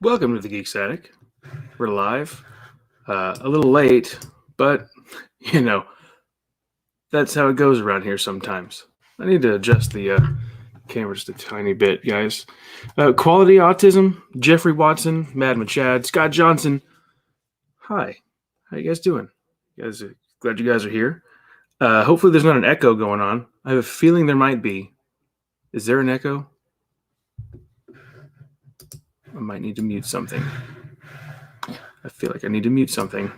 Welcome to the TheGeeksAttic. We're live, a little late, but you know, that's how it goes around here sometimes. I need to adjust the camera just a tiny bit, guys. Quality Autism, Jeffrey Watson, Madman Chad, Scott Johnson. Hi, how you guys doing? Glad you guys are here. Hopefully there's not an echo going on. I have a feeling there might be. Is there an echo? I might need to mute something. I feel like I need to mute something.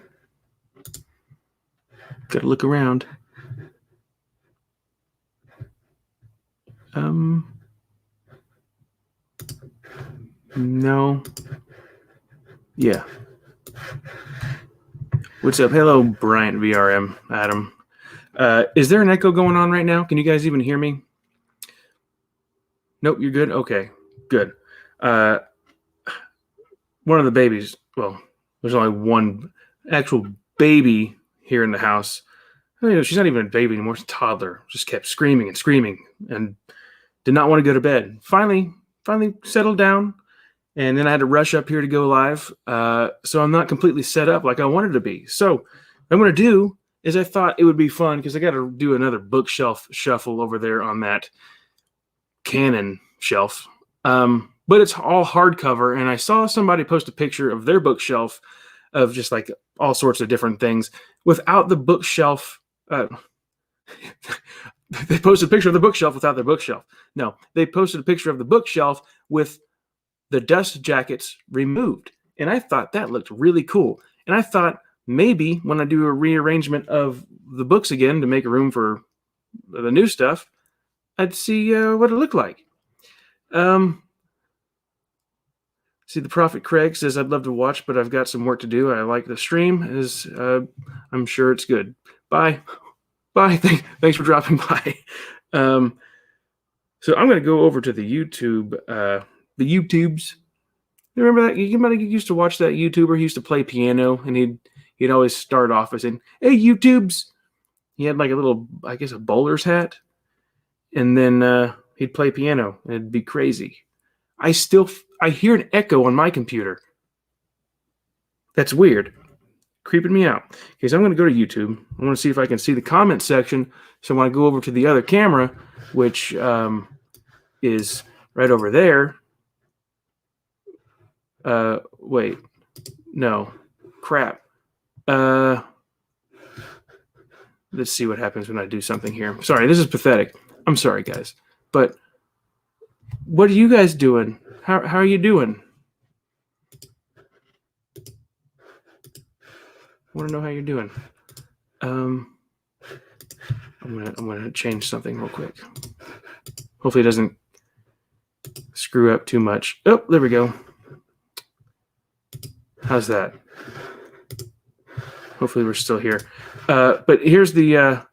Gotta look around. No. Yeah. What's up? Hello, Bryant VRM, Adam. Is there an echo going on right now? Can you guys even hear me? Nope, you're good? Okay, good. One of the babies, well, there's only one actual baby here in the house. She's not even a baby anymore. She's a toddler. Just kept screaming and screaming and did not want to go to bed. Finally settled down, and then I had to rush up here to go live. So I'm not completely set up like I wanted to be. So what I'm going to do is I thought it would be fun because I got to do another bookshelf shuffle over there on that canon shelf. But it's all hardcover, and I saw somebody post a picture of their bookshelf of just like all sorts of different things without the bookshelf. They posted a picture of the bookshelf without their bookshelf. No, they posted a picture of the bookshelf with the dust jackets removed, and I thought that looked really cool. And I thought maybe when I do a rearrangement of the books again to make room for the new stuff, I'd see what it looked like. See, the Prophet Craig says, I'd love to watch, but I've got some work to do. I like the stream. I'm sure it's good. Bye. Thanks for dropping by. So I'm going to go over to the YouTube, the YouTubes. You remember that? You might have used to watch that YouTuber. He used to play piano, and he'd always start off by saying, "Hey, YouTubes." He had like a little, I guess, a bowler's hat, and then he'd play piano, and it'd be crazy. I hear an echo on my computer. That's weird. Creeping me out. Okay, so I'm going to go to YouTube. I want to see if I can see the comment section. So when I go over to the other camera, which is right over there. Wait. No. Crap. Let's see what happens when I do something here. Sorry, this is pathetic. I'm sorry, guys. But what are you guys doing? How are you doing? I want to know how you're doing. I'm gonna change something real quick. Hopefully it doesn't screw up too much. Oh, there we go. How's that? Hopefully we're still here. But here's the. I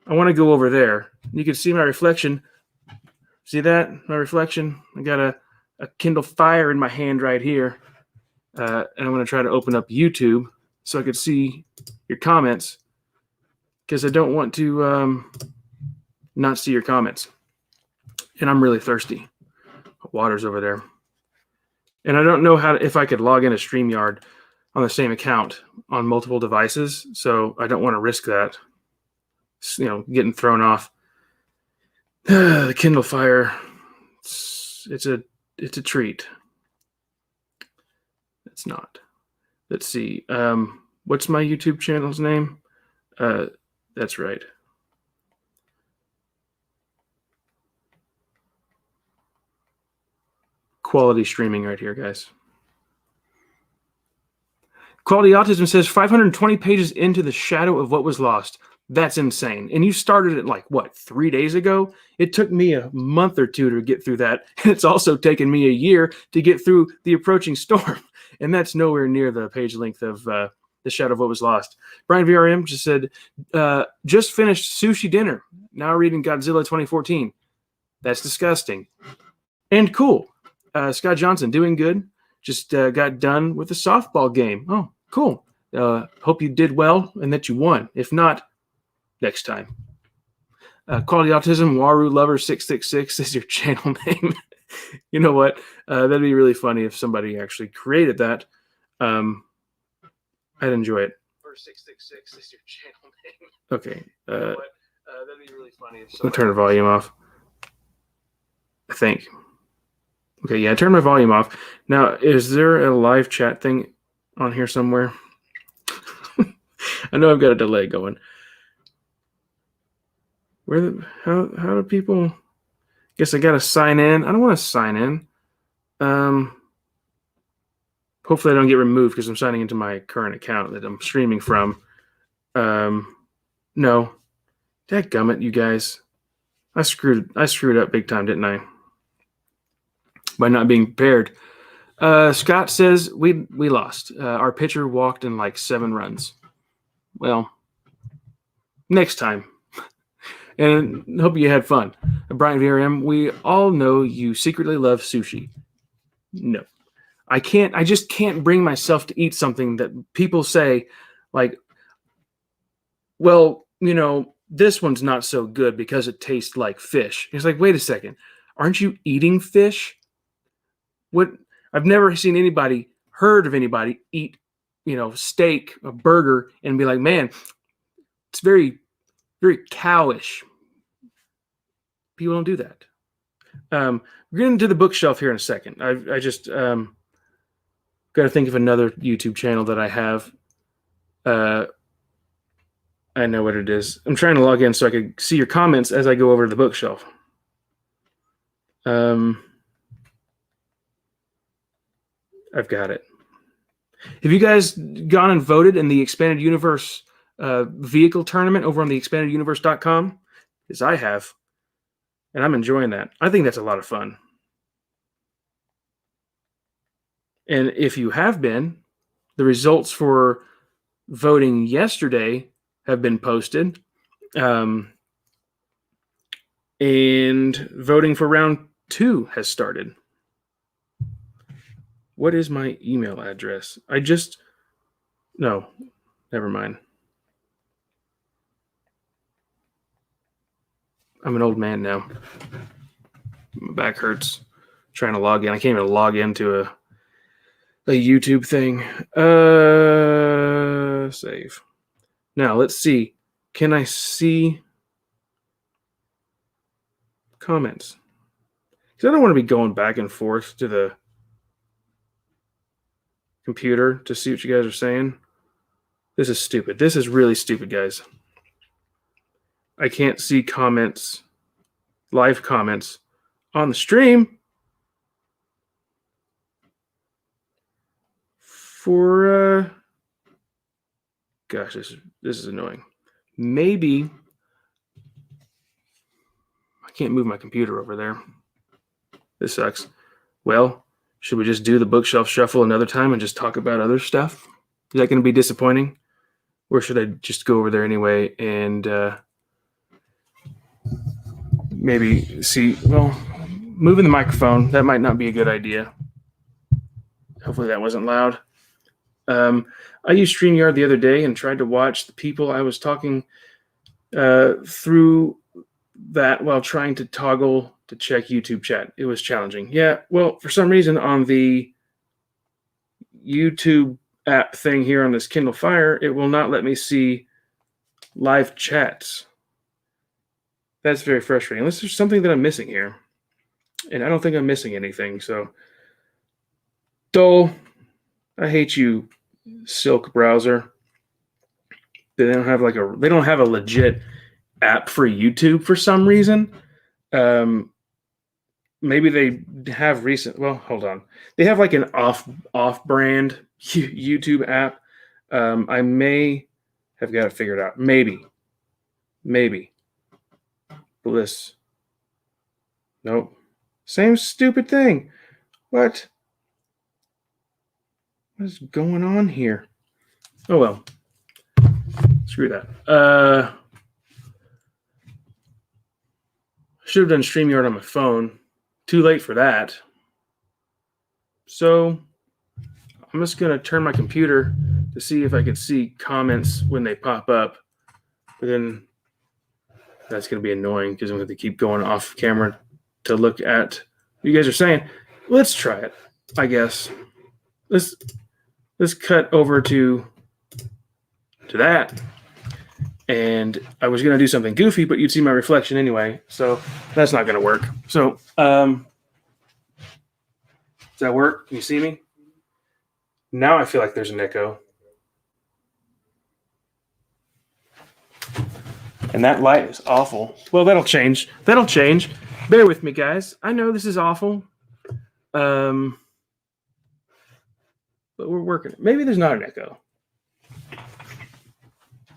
want to go over there. You can see my reflection. See that? My reflection? I got a Kindle Fire in my hand right here. And I'm going to try to open up YouTube so I could see your comments because I don't want to not see your comments. And I'm really thirsty. Water's over there. And I don't know if I could log in a StreamYard on the same account on multiple devices. So I don't want to risk that, getting thrown off. The Kindle Fire, it's a treat. It's not. Let's see. What's my YouTube channel's name? That's right. Quality streaming right here, guys. Quality Autism says 520 pages into the shadow of what was lost. That's insane. And you started it like, 3 days ago? It took me a month or two to get through that. And it's also taken me a year to get through The Approaching Storm. And that's nowhere near the page length of The Shadow of What Was Lost. Brian VRM just said, just finished sushi dinner. Now reading Godzilla 2014. That's disgusting. And cool. Scott Johnson, doing good. Just got done with a softball game. Oh, cool. Hope you did well and that you won. If not, next time. Quality Autism, Waru Lover 666 is your channel name. You know what? That'd be really funny if somebody actually created that. I'd enjoy it. First 666 is your channel name. Okay. You know what? That'd be really funny if somebody. I'll turn the volume off. I think. Okay, yeah, I turned my volume off. Now, is there a live chat thing on here somewhere? I know I've got a delay going. How do people? Guess I gotta sign in. I don't want to sign in. Hopefully I don't get removed because I'm signing into my current account that I'm streaming from. No. Dadgummit, you guys. I screwed up big time, didn't I? By not being prepared. Scott says we lost. Our pitcher walked in like 7 runs. Well, next time. And hope you had fun. Brian VRM, we all know you secretly love sushi. No. I just can't bring myself to eat something that people say, like, well, this one's not so good because it tastes like fish. It's like, wait a second. Aren't you eating fish? What? I've never heard of anybody eat, steak, a burger, and be like, man, it's very, very cowish. People don't do that. We're getting to the bookshelf here in a second. I just got to think of another YouTube channel that I have. I know what it is. I'm trying to log in so I can see your comments as I go over to the bookshelf. I've got it. Have you guys gone and voted in the Expanded Universe vehicle tournament over on the expandeduniverse.com? Because I have. And I'm enjoying that. I think that's a lot of fun. And if you have been, the results for voting yesterday have been posted. And voting for round 2 has started. What is my email address? No, never mind. I'm an old man now. My back hurts trying to log in. I can't even log into a YouTube thing. Save. Now, let's see. Can I see comments? Because I don't want to be going back and forth to the computer to see what you guys are saying. This is stupid. This is really stupid, guys. I can't see comments, live comments on the stream for gosh, this is annoying. Maybe I can't move my computer over there. This sucks. Well, should we just do the bookshelf shuffle another time and just talk about other stuff? Is that going to be disappointing? Or should I just go over there anyway and maybe see, well, moving the microphone, that might not be a good idea. Hopefully that wasn't loud. I used StreamYard the other day and tried to watch the people I was talking through that while trying to toggle to check YouTube chat. It was challenging. Yeah, well, for some reason on the YouTube app thing here on this Kindle Fire, it will not let me see live chats. That's very frustrating. Unless there's something that I'm missing here. And I don't think I'm missing anything. So, Dole, I hate you, Silk browser. They don't have a legit app for YouTube for some reason. Maybe they have recent. Well, hold on. They have like an off-brand YouTube app. I may have got it figured out. Maybe. Bliss. Nope. Same stupid thing. What is going on here? Oh well. Screw that. Should have done StreamYard on my phone. Too late for that. So I'm just going to turn my computer to see if I can see comments when they pop up. But then that's going to be annoying because I'm going to keep going off camera to look at You guys are saying, let's try it, I guess. Let's cut over to that. And I was going to do something goofy, but you'd see my reflection anyway. So that's not going to work. So does that work? Can you see me? Now I feel like there's an echo. And that light is awful. Well, that'll change. That'll change. Bear with me, guys. I know this is awful. But we're working. Maybe there's not an echo.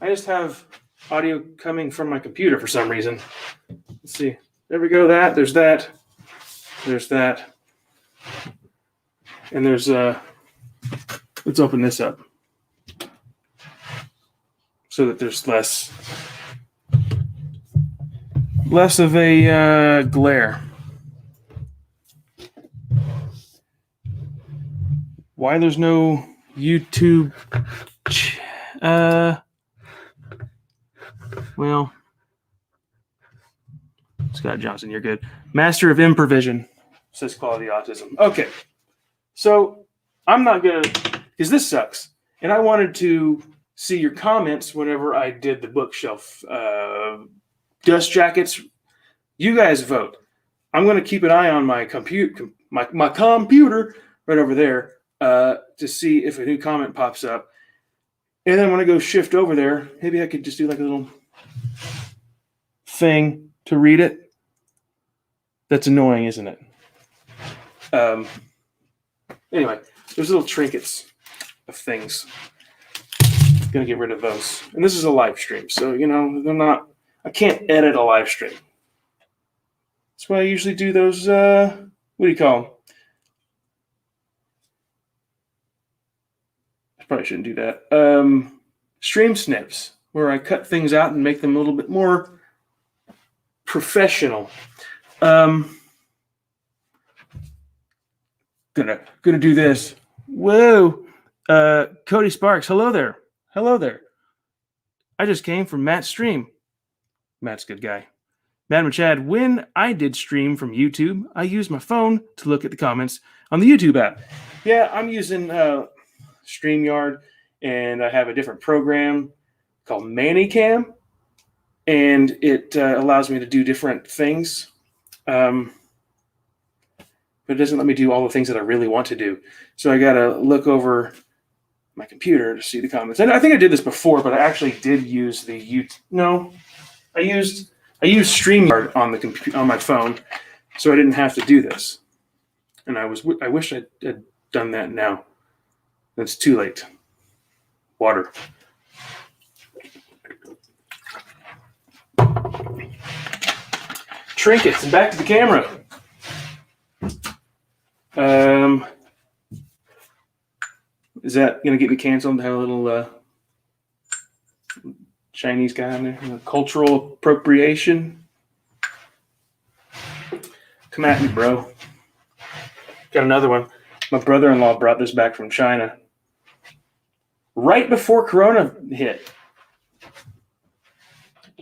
I just have audio coming from my computer for some reason. Let's see. There we go. There's that. There's that. And there's let's open this up so that there's less of a glare. Why there's no YouTube? Well, Scott Johnson, you're good. Master of Improvision, says Quality Autism. Okay, so I'm not gonna, because this sucks, and I wanted to see your comments whenever I did the bookshelf dust jackets. You guys vote. I'm gonna keep an eye on my computer right over there to see if a new comment pops up. And then when I go shift over there, maybe I could just do like a little thing to read it. That's annoying, isn't it? Anyway, there's little trinkets of things. I'm gonna get rid of those. And this is a live stream, so I can't edit a live stream. That's why I usually do those, what do you call them? I probably shouldn't do that. Stream snips, where I cut things out and make them a little bit more professional. Gonna do this. Whoa. Cody Sparks, hello there. Hello there. I just came from Matt's stream. Matt's a good guy. Madam Chad, when I did stream from YouTube, I used my phone to look at the comments on the YouTube app. Yeah, I'm using StreamYard, and I have a different program called ManyCam, and it allows me to do different things, but it doesn't let me do all the things that I really want to do. So I got to look over my computer to see the comments. And I think I did this before, but I actually did use the YouTube. No, I used StreamYard on the on my phone, so I didn't have to do this. And I wish I had done that now. It's too late. Water. Trinkets, and back to the camera. Is that going to get me canceled to have a little Chinese guy on there? Cultural appropriation? Come at me, bro. Got another one. My brother-in-law brought this back from China right before Corona hit.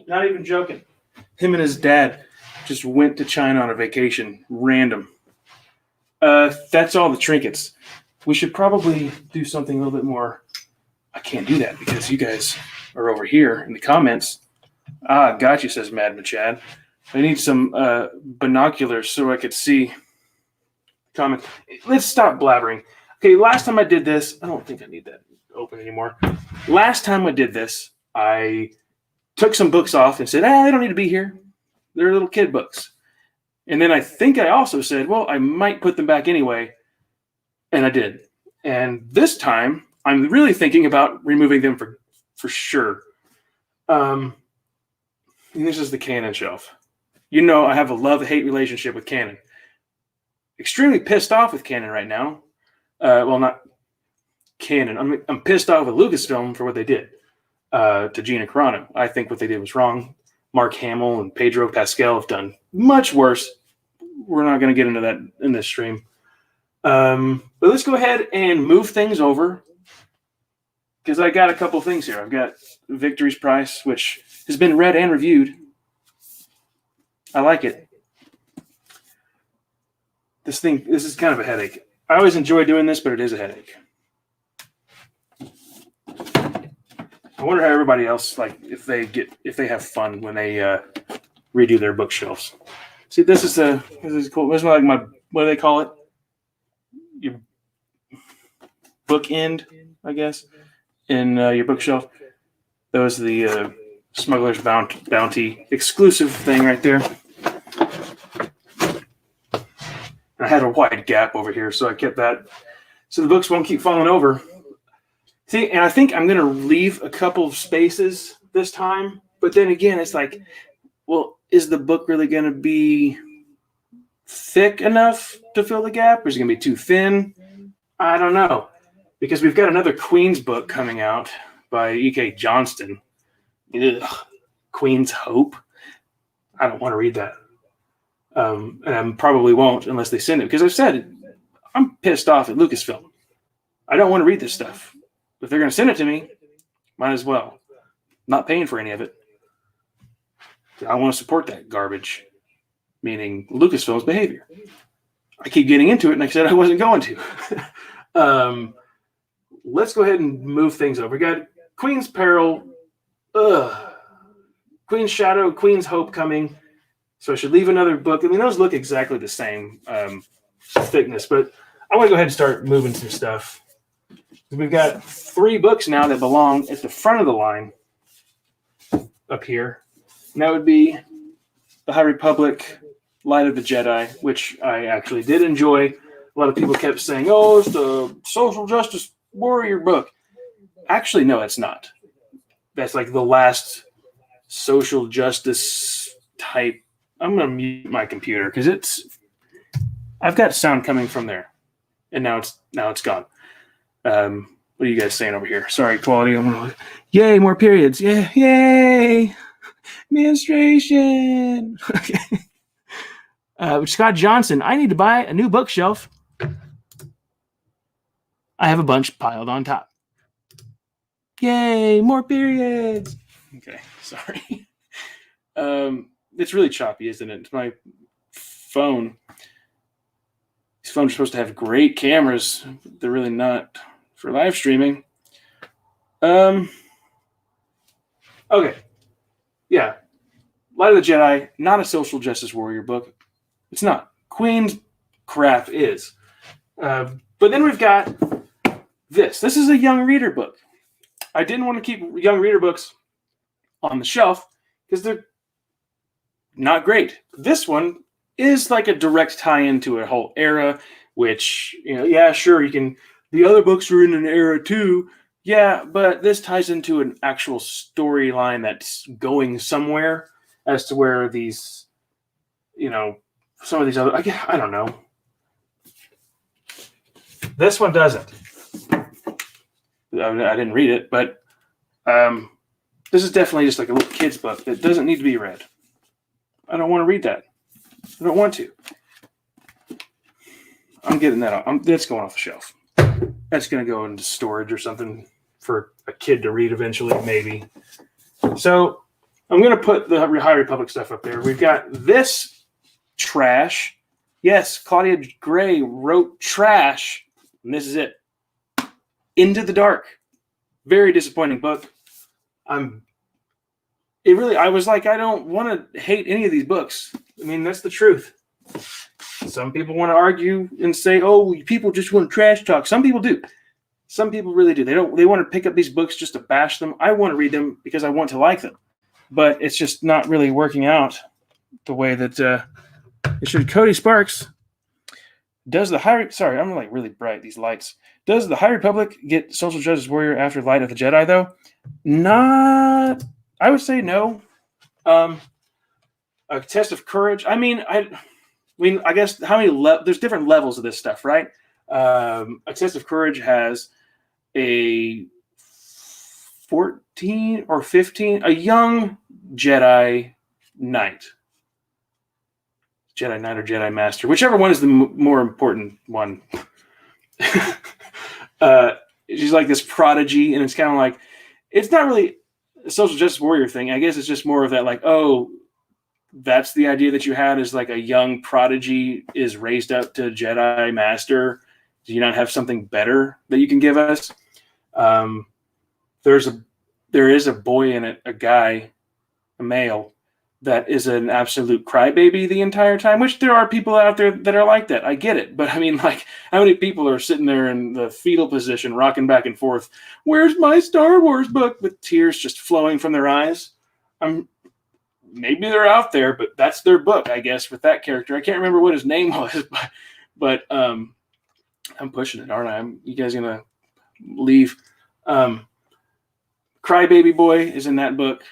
Not even joking. Him and his dad just went to China on a vacation. Random. That's all the trinkets. We should probably do something a little bit more. I can't do that because you guys are over here in the comments. Got you, says Mad Machad. I need some binoculars so I could see comments. Let's stop blabbering. Okay, last time I did this, I don't think I need that open anymore. Last time I did this, I took some books off and said, they don't need to be here. They're little kid books. And then I think I also said, well, I might put them back anyway. And I did. And this time, I'm really thinking about removing them for sure. And this is the Canon shelf. You know I have a love-hate relationship with Canon. Extremely pissed off with Canon right now. Well, not Canon. I'm pissed off with Lucasfilm for what they did to Gina Carano. I think what they did was wrong. Mark Hamill and Pedro Pascal have done much worse. We're not going to get into that in this stream. But let's go ahead and move things over because I got a couple things here. I've got Victory's Price, which has been read and reviewed. I like it. This is kind of a headache. I always enjoy doing this, but it is a headache. I wonder how everybody else, like, if they have fun when they redo their bookshelves. See, this is cool. This is like my, what do they call it? Your bookend, I guess, in your bookshelf. That was the Smuggler's Bounty exclusive thing right there. And I had a wide gap over here, so I kept that so the books won't keep falling over. See, and I think I'm going to leave a couple of spaces this time. But then again, it's like, well, is the book really going to be thick enough to fill the gap? Or is it going to be too thin? I don't know. Because we've got another Queen's book coming out by E.K. Johnston. Ugh. Queen's Hope. I don't want to read that. And I probably won't unless they send it. Because I've said, I'm pissed off at Lucasfilm. I don't want to read this stuff. If they're going to send it to me, might as well. Not paying for any of it. I want to support that garbage. Meaning Lucasfilm's behavior. I keep getting into it, and I said I wasn't going to. Let's go ahead and move things over. We got Queen's Peril, Queen's Shadow, Queen's Hope coming. So I should leave another book. I mean, those look exactly the same thickness, but I want to go ahead and start moving some stuff. We've got 3 books now that belong at the front of the line up here. And that would be The High Republic, Light of the Jedi, which I actually did enjoy. A lot of people kept saying, oh, it's the social justice warrior book. Actually, no, it's not. That's like the last social justice type. I'm going to mute my computer because I've got sound coming from there. And now it's gone. What are you guys saying over here? Sorry, quality. Yay, more periods. Yeah, yay. Menstruation. Okay. Scott Johnson, I need to buy a new bookshelf. I have a bunch piled on top. Yay, more periods. Okay, sorry. It's really choppy, isn't it? It's my phone. These phones are supposed to have great cameras. They're really not for live streaming. Okay. Yeah. Light of the Jedi, not a social justice warrior book. It's not. Queen's crap is. But then we've got this. This is a young reader book. I didn't want to keep young reader books on the shelf because they're not great. This one is like a direct tie-in to a whole era, which, yeah, sure, you can. The other books are in an era too. Yeah, but this ties into an actual storyline that's going somewhere as to where these, some of these other, I don't know. This one doesn't. I didn't read it, but this is definitely just like a little kid's book that doesn't need to be read. I don't want to read that. I don't want to. I'm getting that off. That's going off the shelf. That's going to go into storage or something for a kid to read eventually, maybe. So I'm going to put the High Republic stuff up there. We've got this trash. Yes, Claudia Gray wrote trash, and this is it. Into the Dark. Very disappointing book. I was like, I don't want to hate any of these books. I mean, that's the truth. Some people want to argue and say, oh, people just want to trash talk. Some people do. Some people really do. They want to pick up these books just to bash them. I want to read them because I want to like them. But it's just not really working out the way that it should. Cody Sparks. Sorry, I'm like really bright, these lights. Does the High Republic get social justice warrior after Light of the Jedi, though? Not, I would say no. A Test of Courage. I guess how many there's different levels of this stuff, right? A Test of Courage has a 14 or 15, a young Jedi Knight. Jedi Knight or Jedi Master, whichever one is the more important one. She's like this prodigy, and it's kind of like, it's not really a social justice warrior thing. I guess it's just more of that, like, oh, that's the idea that you had, is like a young prodigy is raised up to Jedi Master. Do you not have something better that you can give us? There is a boy in it, a guy, a male, that is an absolute crybaby the entire time, which there are people out there that are like that. I get it. But I mean, like, how many people are sitting there in the fetal position, rocking back and forth? Where's my Star Wars book? With tears just flowing from their eyes. Maybe they're out there, but that's their book, I guess, with that character. I can't remember what his name was, but I'm pushing it, aren't I? You guys gonna leave? Crybaby Boy is in that book.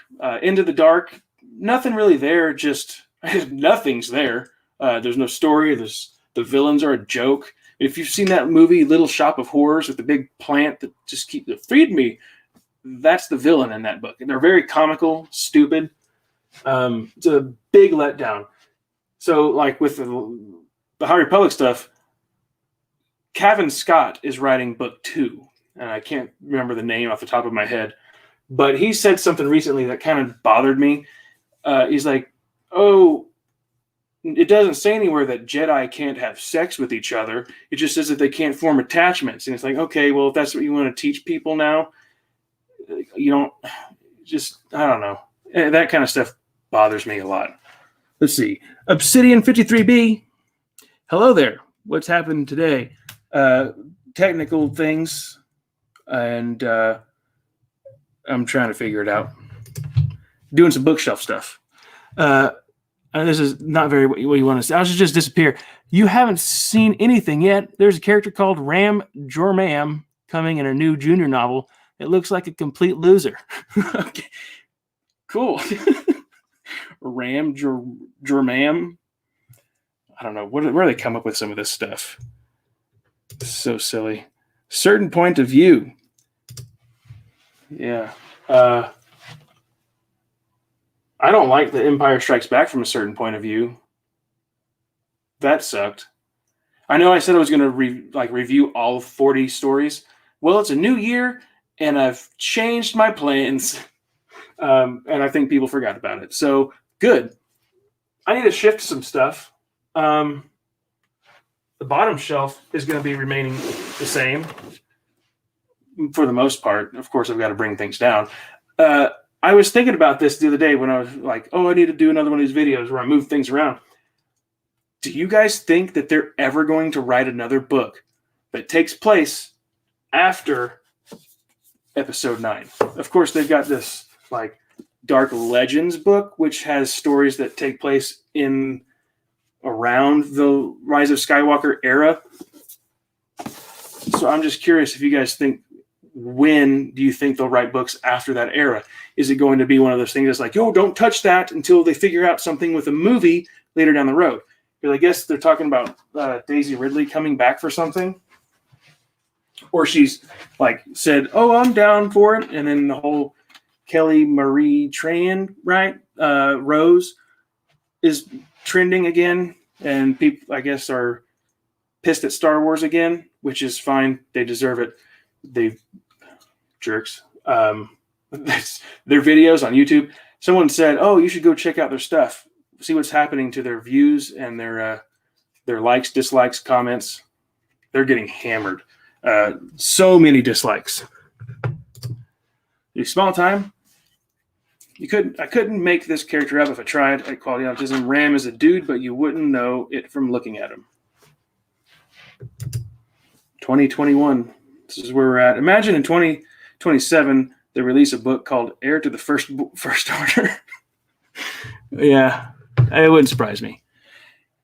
Into the Dark, nothing really there. Just nothing's there. There's no story. The villains are a joke. If you've seen that movie, Little Shop of Horrors, with the big plant that just feed me, that's the villain in that book. And they're very comical, stupid. It's a big letdown. So, like with the High Republic stuff, Cavan Scott is writing book 2, and I can't remember the name off the top of my head, but he said something recently that kind of bothered me. He's like, "Oh, it doesn't say anywhere that Jedi can't have sex with each other. It just says that they can't form attachments." And it's like, okay, well, if that's what you want to teach people now, you don't just, I don't know. That kind of stuff bothers me a lot. Let's see. Obsidian 53B. Hello there. What's happened today? Technical things, and I'm trying to figure it out. Doing some bookshelf stuff. This is not very what you want to say. I should just disappear. You haven't seen anything yet. There's a character called Ram Jormam coming in a new junior novel. It looks like a complete loser. Okay. Cool. Ram Jormam. I don't know. Where do they come up with some of this stuff? So silly. Certain point of view. Yeah. I don't like The Empire Strikes Back from a certain point of view. That sucked. I know I said I was going to review all 40 stories. Well, it's a new year, and I've changed my plans. And I think people forgot about it. So, good. I need to shift some stuff. The bottom shelf is going to be remaining the same for the most part. Of course, I've got to bring things down. I was thinking about this the other day when I was like, oh, I need to do another one of these videos where I move things around. Do you guys think that they're ever going to write another book that takes place after episode 9? Of course, they've got this like Dark Legends book, which has stories that take place in around the Rise of Skywalker era. So I'm just curious if you guys think, when do you think they'll write books after that era? Is it going to be one of those things that's like, oh, don't touch that until they figure out something with a movie later down the road? Because I guess they're talking about Daisy Ridley coming back for something. Or she's like said, oh, I'm down for it. And then the whole Kelly Marie Tran, right? Rose is trending again. And people, I guess, are pissed at Star Wars again, which is fine. They deserve it. They jerks. Their videos on YouTube. Someone said, oh, you should go check out their stuff. See what's happening to their views and their likes, dislikes, comments. They're getting hammered. So many dislikes. Small time. I couldn't make this character up if I tried at quality autism. Ram is a dude, but you wouldn't know it from looking at him. 2021. This is where we're at. Imagine in 2027 they release a book called Heir to the First Order. Yeah, it wouldn't surprise me.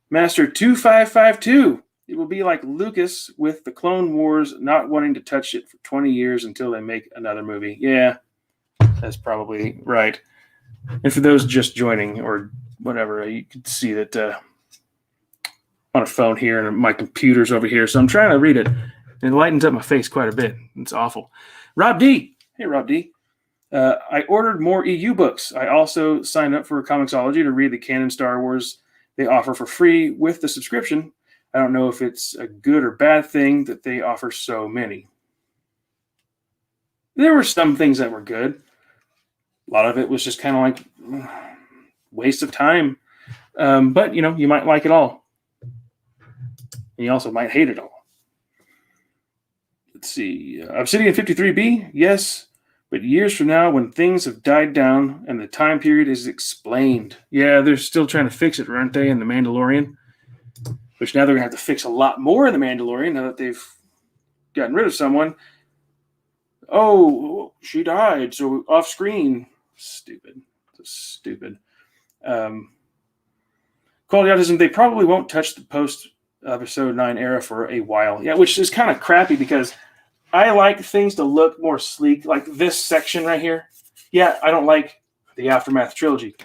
Master 2552. It will be like Lucas with the Clone Wars not wanting to touch it for 20 years until they make another movie. Yeah, that's probably right. And for those just joining or whatever, you can see that on a phone here and my computer's over here. So I'm trying to read it. It lightens up my face quite a bit. It's awful. Rob D. Hey, Rob D. I ordered more EU books. I also signed up for Comixology to read the canon Star Wars they offer for free with the subscription. I don't know if it's a good or bad thing that they offer so many. There were some things that were good. A lot of it was just kind of like waste of time. But, you might like it all. And you also might hate it all. Let's see. Obsidian 53B, yes. But years from now, when things have died down and the time period is explained. Yeah, they're still trying to fix it, aren't they, in The Mandalorian? Which now they're going to have to fix a lot more in The Mandalorian now that they've gotten rid of someone. Oh, she died, so off screen. Stupid. Stupid. Quality autism, they probably won't touch the post-episode 9 era for a while. Yeah, which is kind of crappy because I like things to look more sleek, like this section right here. Yeah, I don't like the Aftermath trilogy.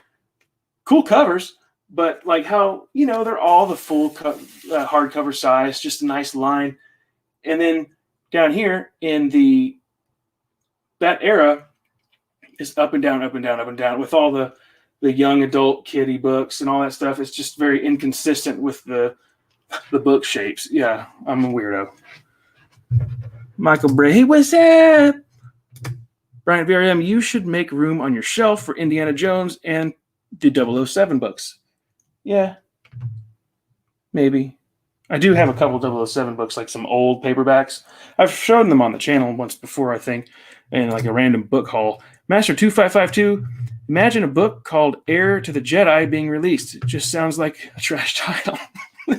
Cool covers, but like how, they're all the full hardcover size, just a nice line. And then down here in that era is up and down, up and down, up and down with all the young adult kiddie books and all that stuff. It's just very inconsistent with the book shapes. Yeah, I'm a weirdo. Michael Bray, hey, what's up? Brian VRM, you should make room on your shelf for Indiana Jones and the 007 books. Yeah, maybe. I do have a couple 007 books, like some old paperbacks. I've shown them on the channel once before, I think, in like a random book haul. Master 2552, imagine a book called Heir to the Jedi being released. It just sounds like a trash title.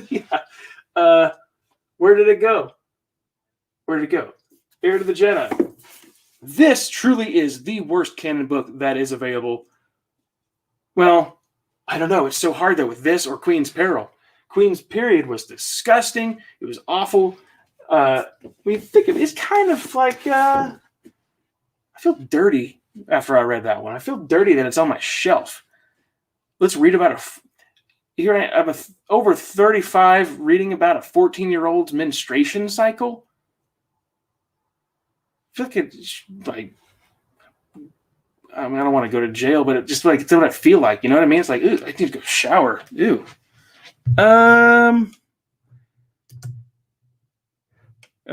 Yeah. Where did it go? Where did it go? Heir to the Jedi. This truly is the worst canon book that is available. Well, I don't know. It's so hard, though, with this or Queen's Peril. Queen's Period was disgusting. It was awful. When you think of it, it's kind of like... I feel dirty after I read that one. I feel dirty that it's on my shelf. Let's read about Here I'm over 35 reading about a 14-year-old's menstruation cycle. I feel like it's like... I don't want to go to jail, but it's what I feel like. You know what I mean? It's like, ooh, I need to go shower. Ew.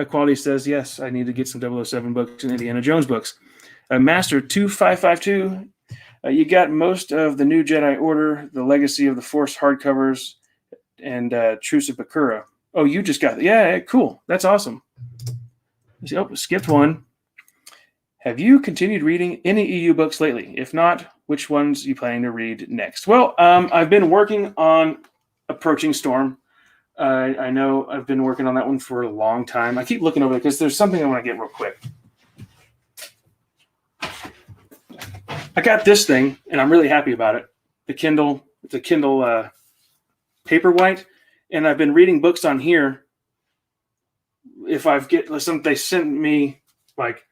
Quality says, yes, I need to get some 007 books and Indiana Jones books. Master 2552, you got most of the New Jedi Order, the Legacy of the Force hardcovers, and Truce of Bakura. Oh, you just got it. Yeah, cool. That's awesome. Oh, skipped one. Have you continued reading any EU books lately? If not, which ones are you planning to read next? Well, I've been working on Approaching Storm. I know I've been working on that one for a long time. I keep looking over it because there's something I want to get real quick. I got this thing, and I'm really happy about it. The Kindle Paperwhite, and I've been reading books on here. If they sent me like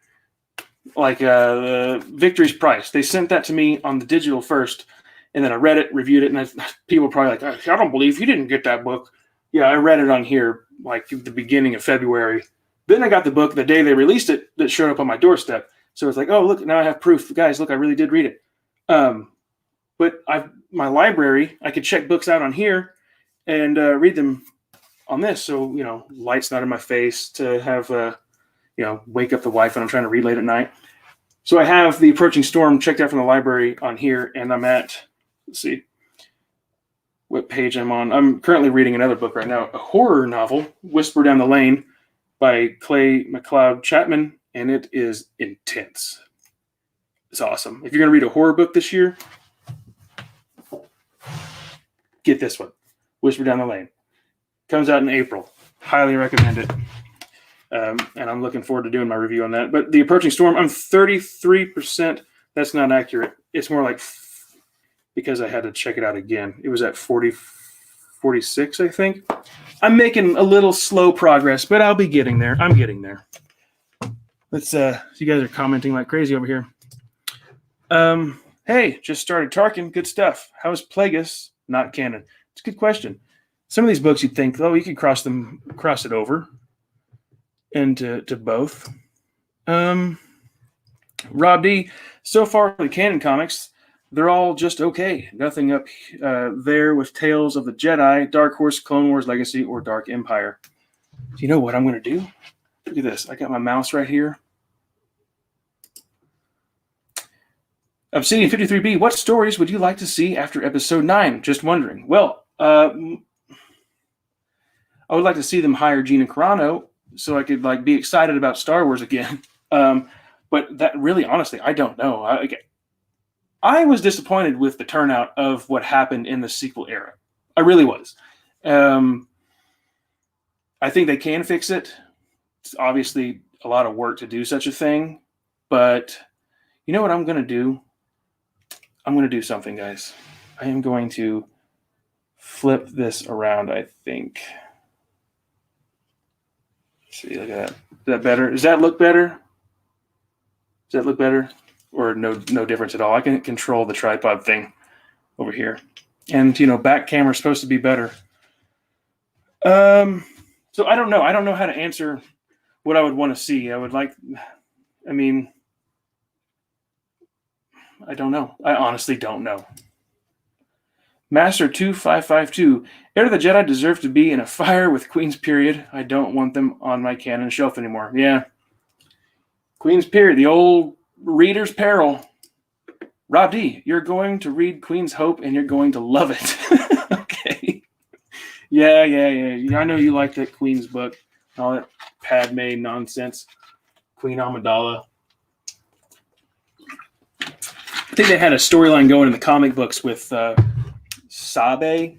Victory's Price. They sent that to me on the digital first, and then I read it, reviewed it, and people were probably like, I don't believe you didn't get that book. Yeah, I read it on here like at the beginning of February. Then I got the book the day they released it that showed up on my doorstep. So it's like, oh, look, now I have proof. Guys, look, I really did read it. But my library, I could check books out on here and read them on this. So, light's not in my face to have, wake up the wife when I'm trying to read late at night. So I have the Approaching Storm checked out from the library on here, and I'm at, let's see what page I'm on. I'm currently reading another book right now, a horror novel, Whisper Down the Lane by Clay McLeod Chapman, and it is intense. It's awesome. If you're going to read a horror book this year, get this one, Whisper Down the Lane. Comes out in April. Highly recommend it. And I'm looking forward to doing my review on that. But The Approaching Storm, I'm 33%. That's not accurate. It's more like, because I had to check it out again. It was at 46, I think. I'm making a little slow progress, but I'll be getting there. I'm getting there. Let's, you guys are commenting like crazy over here. Hey, just started Tarkin. Good stuff. How is Plagueis not canon? It's a good question. Some of these books you'd think, you could cross it over into both. Rob D, so far the canon comics, they're all just okay. Nothing up there with Tales of the Jedi, Dark Horse, Clone Wars Legacy, or Dark Empire. Do you know what I'm going to do? Look at this. I got my mouse right here. Obsidian 53B, what stories would you like to see after episode 9? Just wondering. Well, I would like to see them hire Gina Carano so I could be excited about Star Wars again. But that really, honestly, I don't know. I was disappointed with the turnout of what happened in the sequel era. I really was. I think they can fix it. It's obviously a lot of work to do such a thing, but you know what I'm going to do? I'm going to do something, guys. I am going to flip this around, I think. Let's see, look at that. Is that better? Does that look better? Does that look better? Or no difference at all? I can control the tripod thing over here. And, back camera's supposed to be better. So I don't know. I don't know how to answer what I would want to see. I don't know. I honestly don't know. Master 2552. Heir of the Jedi deserve to be in a fire with Queen's period. I don't want them on my canon shelf anymore. Yeah. Queen's period. The old reader's peril. Rob D, you're going to read Queen's Hope and you're going to love it. Okay. Yeah. I know you like that Queen's book. All that Padme nonsense. Queen Amidala. I think they had a storyline going in the comic books with Sabe.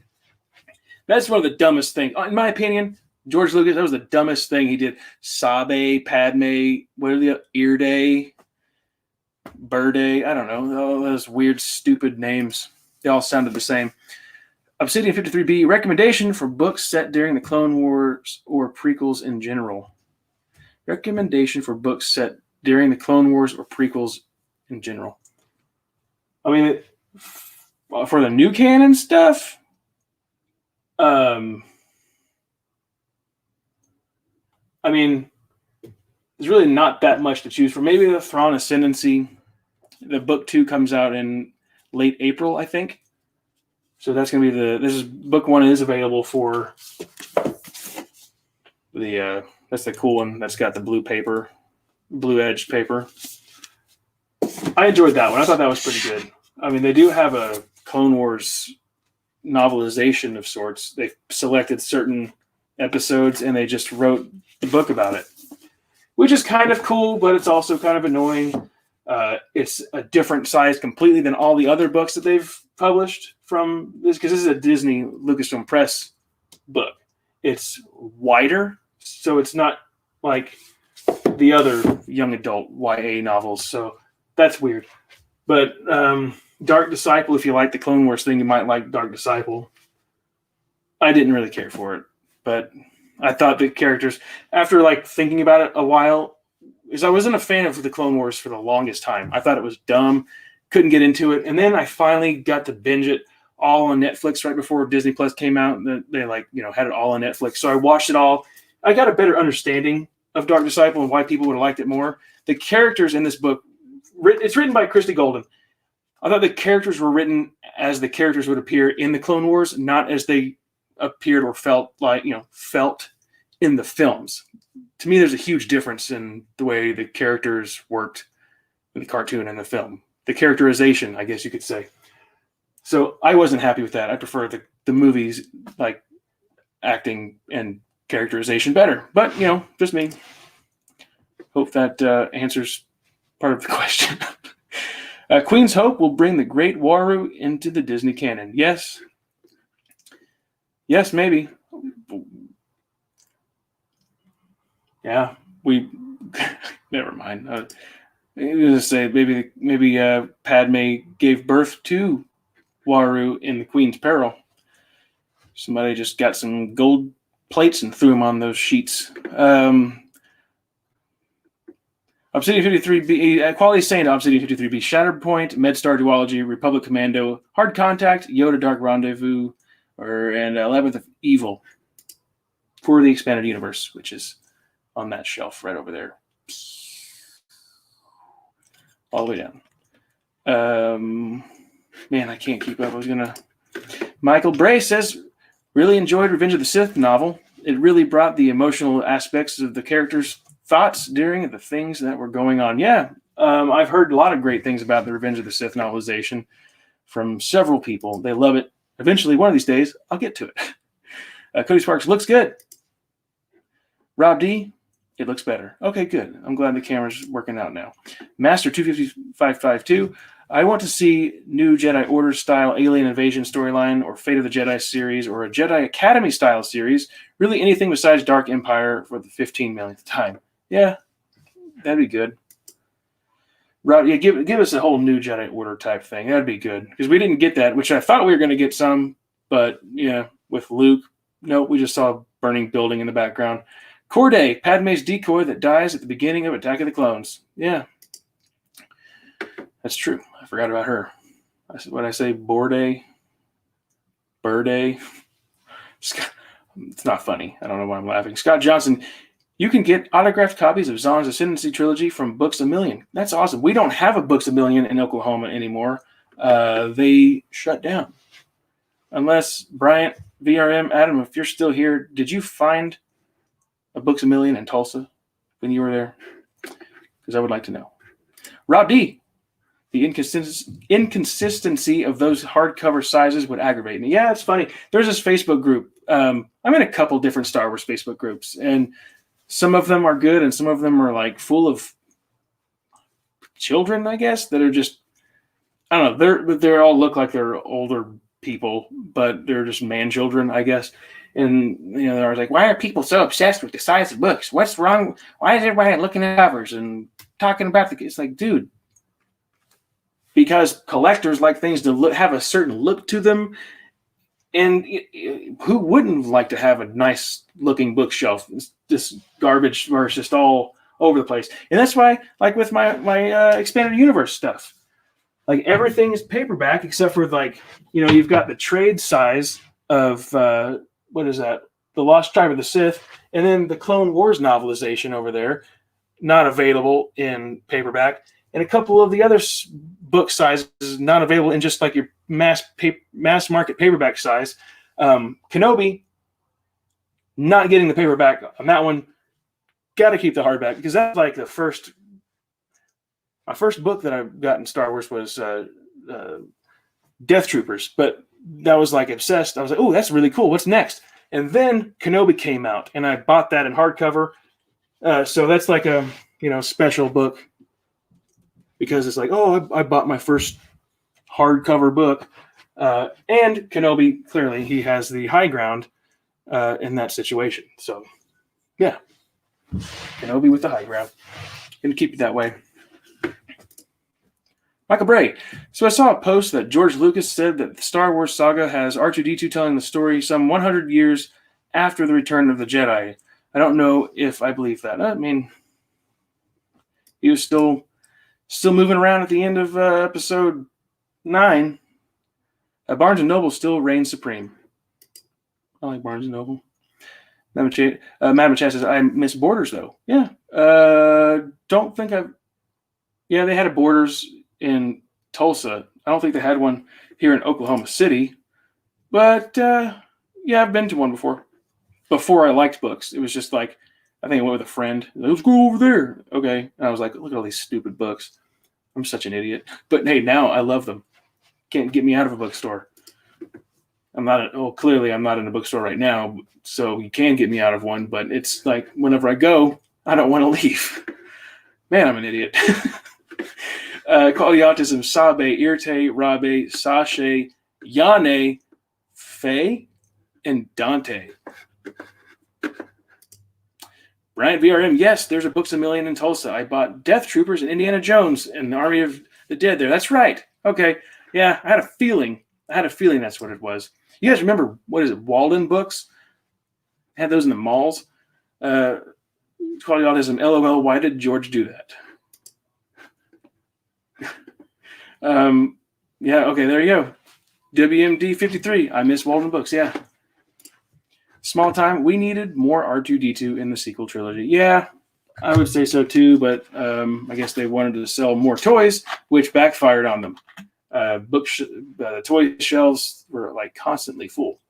That's one of the dumbest things. In my opinion, George Lucas, that was the dumbest thing he did. Sabe, Padme, what are the Irde, Burde, I don't know. All those weird, stupid names. They all sounded the same. Obsidian 53B, recommendation for books set during the Clone Wars or prequels in general. Recommendation for books set during the Clone Wars or prequels in general. I mean, for the new canon stuff, there's really not that much to choose from. Maybe the Thrawn Ascendancy. The book 2 comes out in late April, I think. So that's going to be book 1 is available for that's the cool one that's got the blue edged paper. I enjoyed that one. I thought that was pretty good. I mean, they do have a Clone Wars novelization of sorts. They selected certain episodes and they just wrote the book about it, which is kind of cool, but it's also kind of annoying. It's a different size completely than all the other books that they've published from this, because this is a Disney Lucasfilm Press book. It's wider, so it's not like the other young adult YA novels. So that's weird. But Dark Disciple, if you like the Clone Wars thing, you might like Dark Disciple. I didn't really care for it, but I thought the characters, after thinking about it a while, because I wasn't a fan of the Clone Wars for the longest time. I thought it was dumb, couldn't get into it, and then I finally got to binge it all on Netflix right before Disney Plus came out. They had it all on Netflix, so I watched it all. I got a better understanding of Dark Disciple and why people would have liked it more. The characters in this book, it's written by Christy Golden. I thought the characters were written as the characters would appear in the Clone Wars, not as they appeared or felt in the films. To me, there's a huge difference in the way the characters worked in the cartoon and the film. The characterization, I guess you could say. So I wasn't happy with that. I prefer the movies, acting and characterization better. But, just me. Hope that answers part of the question. Queen's Hope will bring the Great Waru into the Disney canon. Yes. Yes, maybe. Yeah, never mind. I was going to say maybe Padme gave birth to Waru in the Queen's Peril. Somebody just got some gold plates and threw them on those sheets. Obsidian 53B, Quality saying Obsidian 53B, Shatterpoint, MedStar Duology, Republic Commando, Hard Contact, Yoda Dark Rendezvous, and 11th of Evil for the Expanded Universe, which is on that shelf right over there. All the way down. Man, I can't keep up. Michael Bray says, really enjoyed Revenge of the Sith novel. It really brought the emotional aspects of the characters' thoughts during the things that were going on. Yeah, I've heard a lot of great things about the Revenge of the Sith novelization from several people. They love it. Eventually, one of these days, I'll get to it. Cody Sparks looks good. Rob D, it looks better. Okay, good. I'm glad the camera's working out now. Master 25552, I want to see new Jedi Order style alien invasion storyline or Fate of the Jedi series or a Jedi Academy style series. Really anything besides Dark Empire for the 15 millionth time. Yeah, that'd be good. Rob, yeah, give us a whole new Jedi Order type thing. That'd be good. Because we didn't get that, which I thought we were going to get some, but yeah, with Luke, no, we just saw a burning building in the background. Corday, Padme's decoy that dies at the beginning of Attack of the Clones. Yeah, that's true. I forgot about her. What did I say? Borday? Birday? It's not funny. I don't know why I'm laughing. Scott Johnson, you can get autographed copies of Zahn's Ascendancy trilogy from Books A Million. That's awesome. We don't have a Books A Million in Oklahoma anymore. They shut down. Unless, Bryant, VRM, Adam, if you're still here, did you find a Books A Million in Tulsa when you were there? Because I would like to know. Rob D, the inconsistency of those hardcover sizes would aggravate me. Yeah, it's funny. There's this Facebook group. I'm in a couple different Star Wars Facebook groups, and some of them are good, and some of them are like full of children, I guess, that are just, I don't know. They all look like they're older people, but they're just man children, I guess. And you know, they're like, why are people so obsessed with the size of books? What's wrong? Why is everybody looking at covers and talking about the? It's like, dude, because collectors like things to have a certain look to them. And who wouldn't like to have a nice looking bookshelf? This garbage where it's just all over the place. And that's why, like with my expanded universe stuff, like everything is paperback except for like, you know, you've got the trade size of what is that? The Lost Tribe of the Sith, and then the Clone Wars novelization over there, not available in paperback, and a couple of the other book sizes not available in just like your mass market paperback size. Kenobi, not getting the paperback on that one. Got to keep the hardback because that's like my first book that I got in Star Wars was Death Troopers, but that was like obsessed. I was like, oh, that's really cool. What's next? And then Kenobi came out, and I bought that in hardcover. So that's like a special book because it's like, oh, I bought my first hardcover book. And Kenobi, clearly, he has the high ground in that situation. So, yeah, Kenobi with the high ground. Going to keep it that way. Michael Bray. So I saw a post that George Lucas said that the Star Wars saga has R2-D2 telling the story some 100 years after the return of the Jedi. I don't know if I believe that. I mean, he was still moving around at the end of episode 9. Barnes & Noble still reigns supreme. I like Barnes & Noble. Madam Chat says, I miss Borders, though. Yeah. Don't think I've... Yeah, they had a Borders in Tulsa. I don't think they had one here in Oklahoma City. But, yeah, I've been to one before I liked books. It was just like, I think I went with a friend. Let's go over there. Okay. And I was like, look at all these stupid books. I'm such an idiot. But, hey, now I love them. Can't get me out of a bookstore. Clearly I'm not in a bookstore right now, so you can get me out of one. But it's like whenever I go, I don't want to leave. Man, I'm an idiot. Quality Autism, Sabe, Irte, Rabe, Sashe, Yane, Faye, and Dante. Bryant VRM, yes, there's a Books A Million in Tulsa. I bought Death Troopers and Indiana Jones and the Army of the Dead there. That's right. Okay. Yeah, I had a feeling that's what it was. You guys remember, what is it, Walden Books? Had those in the malls. Quality Autism, LOL, why did George do that? Yeah, okay, there you go. WMD 53, I miss Walden Books, yeah. Small time, we needed more R2-D2 in the sequel trilogy. Yeah, I would say so too, but I guess they wanted to sell more toys, which backfired on them. Toy shelves were like constantly full.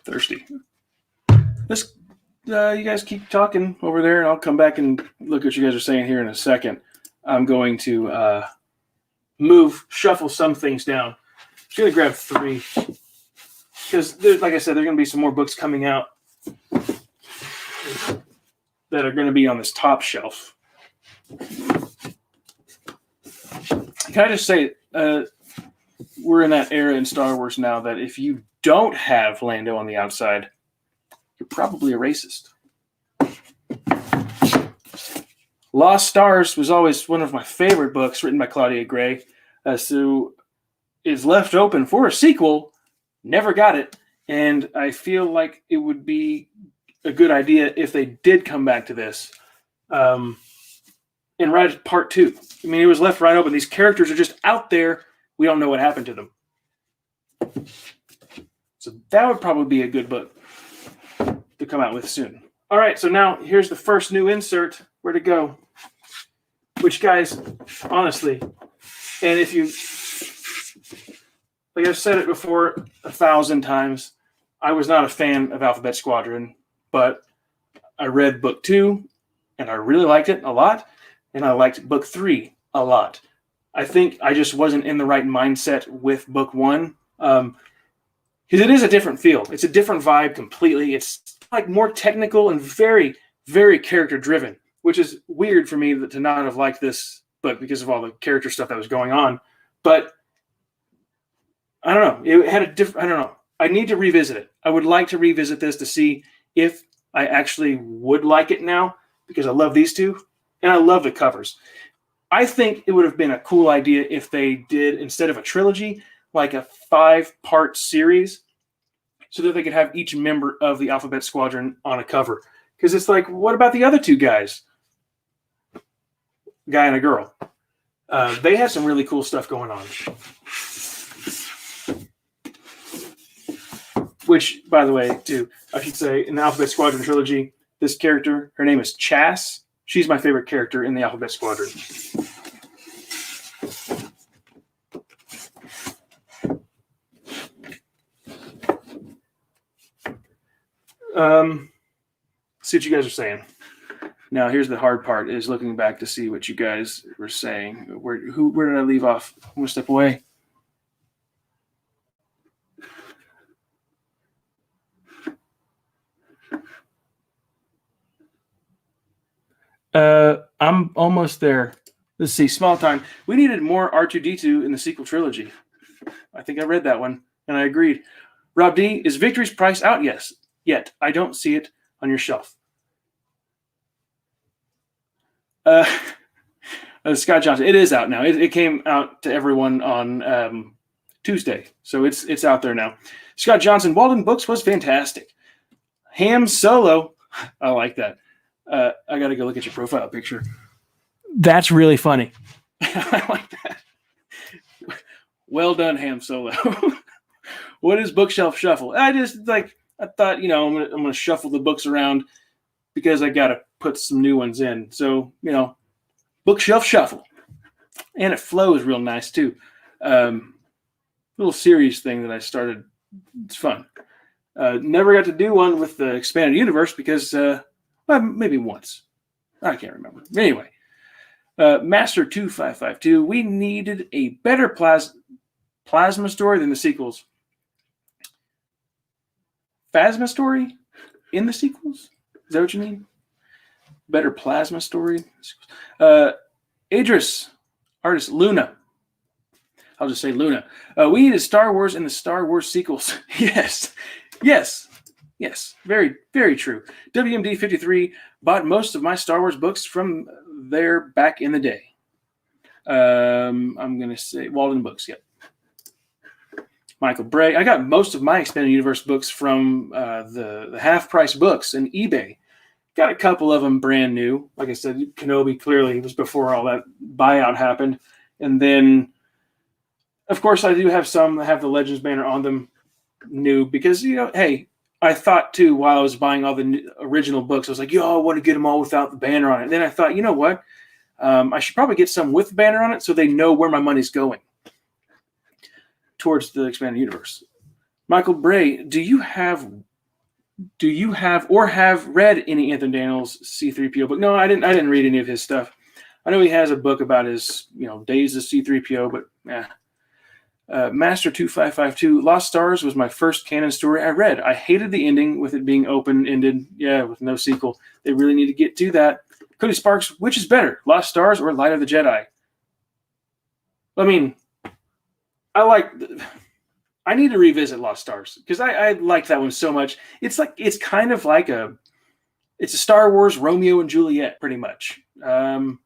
Thirsty. you guys keep talking over there, and I'll come back and look at what you guys are saying here in a second. I'm going to shuffle some things down. I'm just going to grab 3. Because, like I said, there's going to be some more books coming out that are going to be on this top shelf. Can I just say, we're in that era in Star Wars now that if you don't have Lando on the outside, you're probably a racist. Lost Stars was always one of my favorite books written by Claudia Gray. So is left open for a sequel. Never got it. And I feel like it would be a good idea if they did come back to this and write part 2. I mean, it was left right open. These characters are just out there. We don't know what happened to them. So that would probably be a good book to come out with soon. All right, so now here's the first new insert. Where'd it go? Which, guys, honestly, and if you, like I've said it before 1,000 times, I was not a fan of Alphabet Squadron, but I read book 2, and I really liked it a lot, and I liked book 3 a lot. I think I just wasn't in the right mindset with book 1, because it is a different feel. It's a different vibe completely. It's like more technical and very, very character-driven, which is weird for me to not have liked this book because of all the character stuff that was going on. But I don't know. It had a different. I don't know. I need to revisit it. I would like to revisit this to see if I actually would like it now, because I love these two and I love the covers. I think it would have been a cool idea if they did, instead of a trilogy, like a 5-part series, so that they could have each member of the Alphabet Squadron on a cover. Because it's like, what about the other 2 guys? Guy and a girl. They had some really cool stuff going on. Which, by the way, too, I should say, in the Alphabet Squadron trilogy, this character, her name is Chas. She's my favorite character in the Alphabet Squadron. See what you guys are saying. Now, here's the hard part, is looking back to see what you guys were saying. Where did I leave off? I'm going to step away. I'm almost there. Let's see. Small time. We needed more R2-D2 in the sequel trilogy. I think I read that one, and I agreed. Rob D, is Victory's Price out? Yes. Yet. I don't see it on your shelf. Scott Johnson. It is out now. It came out to everyone on Tuesday, so it's out there now. Scott Johnson. Walden Books was fantastic. Ham Solo. I like that. I got to go look at your profile picture. That's really funny. I like that. Well done, Ham Solo. What is Bookshelf Shuffle? I thought, I'm gonna shuffle the books around because I got to put some new ones in. So, Bookshelf Shuffle. And it flows real nice, too. Little series thing that I started. It's fun. Never got to do one with the Expanded Universe because... well, maybe once. I can't remember. Anyway, Master 2552, we needed a better plasma story than the sequels. Phasma story in the sequels? Is that what you mean? Better plasma story? Idris, artist Luna. I'll just say Luna. We needed Star Wars in the Star Wars sequels. Yes. Very, very true. WMD 53 bought most of my Star Wars books from there back in the day. I'm going to say Walden Books, yep. Michael Bray. I got most of my Expanded Universe books from the half-price books and eBay. Got a couple of them brand new. Like I said, Kenobi clearly was before all that buyout happened. And then, of course, I do have some that have the Legends banner on them new because, hey, I thought, too, while I was buying all the original books, I was like, I want to get them all without the banner on it. And then I thought, you know what? I should probably get some with the banner on it so they know where my money's going towards the Expanded Universe. Michael Bray, do you have do you have read any Anthony Daniels C-3PO book? No, I didn't read any of his stuff. I know he has a book about his days as C-3PO, but Master 2552 Lost Stars was my first canon story I read. I hated the ending with it being open-ended, with no sequel. They really need to get to that. Cody Sparks, which is better, Lost Stars or Light of the Jedi? I mean, I need to revisit Lost Stars because I like that one so much. It's kind of like it's a Star Wars Romeo and Juliet, pretty much. Light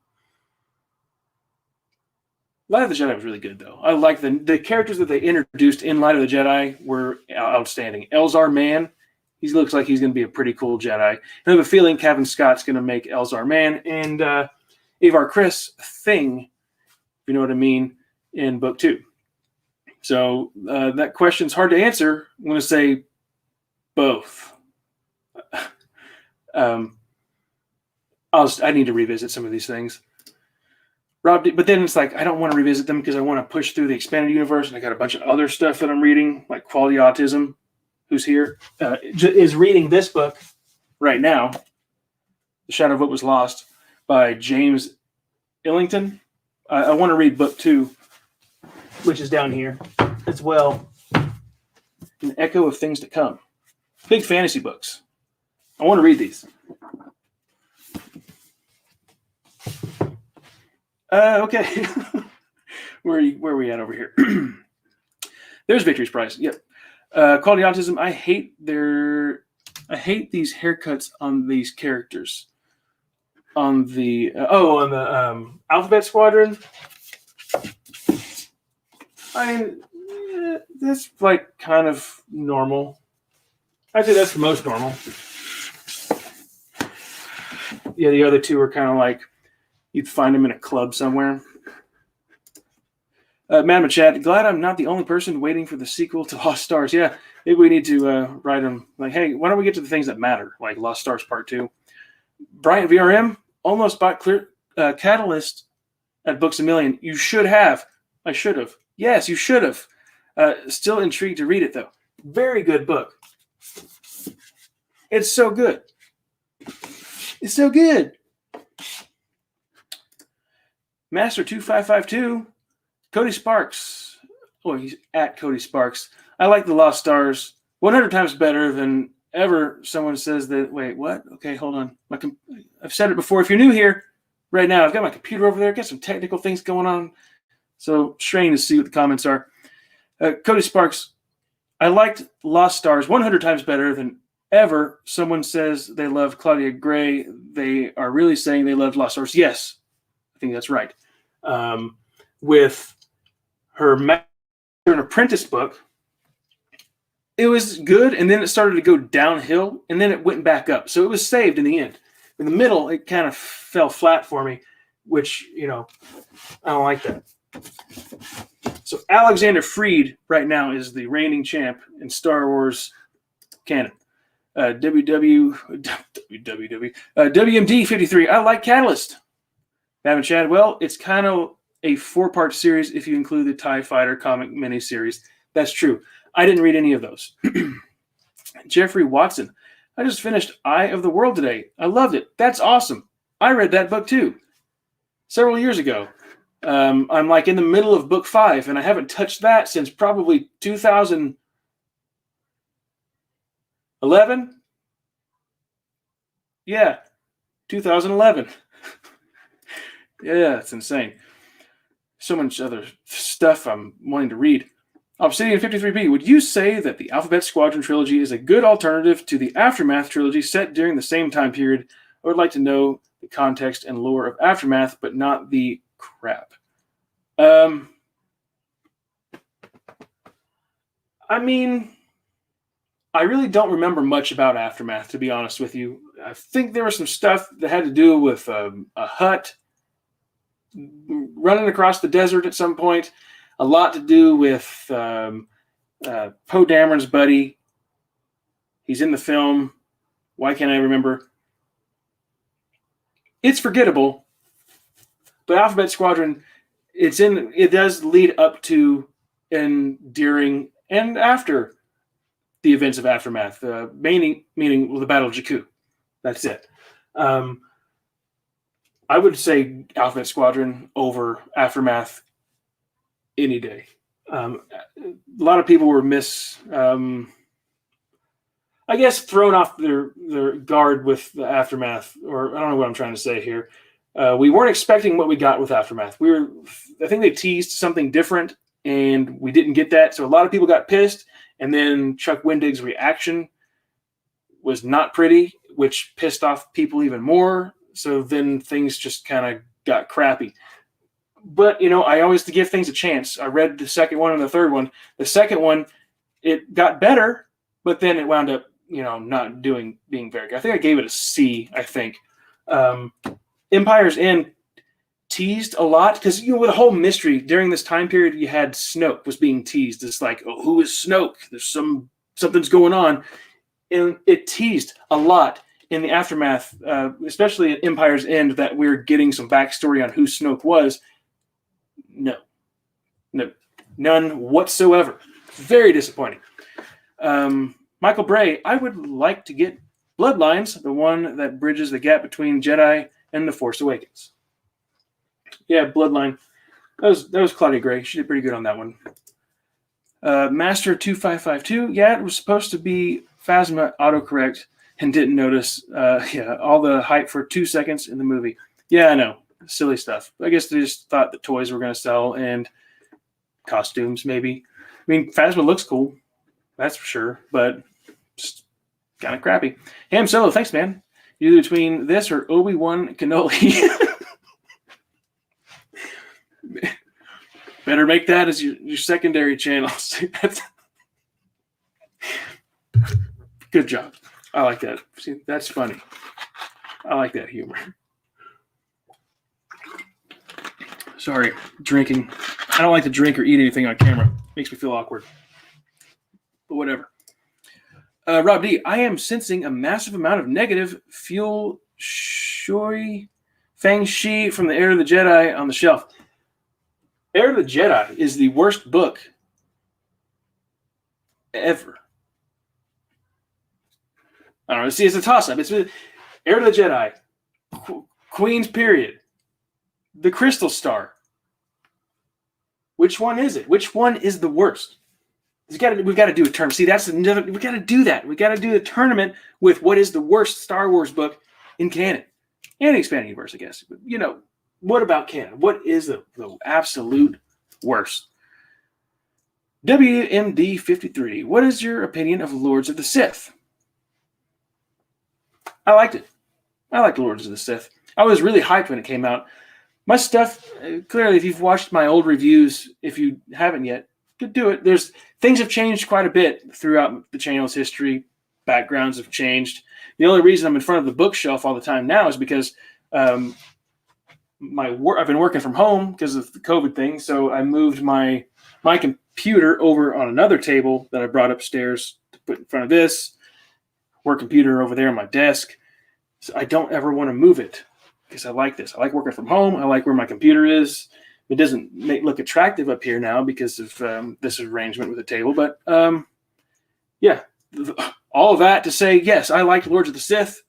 of the Jedi was really good, though. I like the characters that they introduced in Light of the Jedi were outstanding. Elzar Mann, he looks like he's going to be a pretty cool Jedi. I have a feeling Kevin Scott's going to make Elzar Mann and Avar Kriss Thing, if you know what I mean, in Book 2. So that question's hard to answer. I'm going to say both. I need to revisit some of these things. Rob, but then it's like I don't want to revisit them because I want to push through the expanded universe, and I got a bunch of other stuff that I'm reading, like Quality Autism, who's here, is reading this book right now, The Shadow of What Was Lost, by James Illington. I want to read Book 2, which is down here as well, An Echo of Things to Come. Big fantasy books. I want to read these. Okay. Where are we at over here? There's Victory's Prize. Yep. Quality Autism. I hate these haircuts on these characters. On the Alphabet Squadron. I mean, that's like kind of normal. I'd say that's the most normal. Yeah, the other two are kind of like you'd find them in a club somewhere. Madam Chat, glad I'm not the only person waiting for the sequel to Lost Stars. Yeah, maybe we need to write them like, hey, why don't we get to the things that matter, like Lost Stars Part 2. Bryant VRM almost bought Catalyst at Books A Million. You should have. I should have. Yes, you should have. Still intrigued to read it, though. Very good book. It's so good. It's so good. Master 2552, Cody Sparks. Oh, he's at Cody Sparks. I like the Lost Stars 100 times better than ever someone says that. Wait, what? Okay, hold on. I've said it before. If you're new here right now, I've got my computer over there. Got some technical things going on. So straining to see what the comments are. Cody Sparks, I liked Lost Stars 100 times better than ever someone says they love Claudia Gray. They are really saying they loved Lost Stars. Yes, I think that's right. With her Master and Apprentice book, it was good, and then it started to go downhill, and then it went back up. So it was saved in the end. In the middle, it kind of fell flat for me, which, I don't like that. So Alexander Freed right now is the reigning champ in Star Wars canon. WMD 53. I like Catalyst. Haven't chatted. Well, it's kind of a 4-part series if you include the TIE Fighter comic miniseries. That's true. I didn't read any of those. Jeffrey Watson. I just finished Eye of the World today. I loved it. That's awesome. I read that book too. Several years ago. I'm like in the middle of book 5, and I haven't touched that since probably 2011. Yeah, 2011. Yeah, it's insane. So much other stuff I'm wanting to read. Obsidian 53B, would you say that the Alphabet Squadron trilogy is a good alternative to the Aftermath trilogy set during the same time period? I would like to know the context and lore of Aftermath, but not the crap. I mean, I really don't remember much about Aftermath, to be honest with you. I think there was some stuff that had to do with a hut running across the desert at some point. A lot to do with Poe Dameron's buddy. He's in the film. Why can't I remember? It's forgettable. But Alphabet Squadron, it does lead up to and during and after the events of Aftermath, meaning the Battle of Jakku. That's it. I would say Alphabet Squadron over Aftermath any day. A lot of people were thrown off their guard with the Aftermath, or I don't know what I'm trying to say here. We weren't expecting what we got with Aftermath. I think they teased something different, and we didn't get that. So a lot of people got pissed, and then Chuck Wendig's reaction was not pretty, which pissed off people even more. So then things just kind of got crappy. But, I always give things a chance. I read the second one and the third one. The second one, it got better, but then it wound up, not being very good. I think I gave it a C, I think. Empire's End teased a lot because, with the whole mystery during this time period, you had Snoke was being teased. It's like, oh, who is Snoke? There's something's going on. And it teased a lot in the Aftermath, especially at Empire's End, that we're getting some backstory on who Snoke was. No, none whatsoever. Very disappointing. Michael Bray, I would like to get Bloodlines, the one that bridges the gap between Jedi and The Force Awakens. Yeah, Bloodline. That was Claudia Gray. She did pretty good on that one. Master 2552. Yeah, it was supposed to be Phasma autocorrect and didn't notice. All the hype for 2 seconds in the movie. Yeah, I know. Silly stuff. I guess they just thought the toys were going to sell and costumes, maybe. I mean, Phasma looks cool. That's for sure. But just kind of crappy. Ham Solo, thanks, man. Either between this or Obi-Wan Kenobi. Better make that as your secondary channels. Good job. I like that. See, that's funny. I like that humor. Sorry, drinking. I don't like to drink or eat anything on camera. Makes me feel awkward. But whatever. Rob D, I am sensing a massive amount of negative fuel shui feng shi from the Heir of the Jedi on the shelf. Heir of the Jedi is the worst book ever. I don't know. See, it's a toss-up. It's Heir of the Jedi, Queen's Period, The Crystal Star. Which one is it? Which one is the worst? We've got to do a tournament. See, we got to do that. We got to do a tournament with what is the worst Star Wars book in canon and the expanded universe, I guess. But, what about canon? What is the absolute worst? WMD53. What is your opinion of Lords of the Sith? I liked it. I liked Lords of the Sith. I was really hyped when it came out. My stuff, clearly, if you've watched my old reviews, if you haven't yet, could do it. Things have changed quite a bit throughout the channel's history. Backgrounds have changed. The only reason I'm in front of the bookshelf all the time now is because I've been working from home because of the COVID thing. So I moved my computer over on another table that I brought upstairs to put in front of this work computer over there on my desk. So I don't ever want to move it because I like this. I like working from home. I like where my computer is. It doesn't look attractive up here now because of this arrangement with the table. But all of that to say, yes, I liked Lords of the Sith.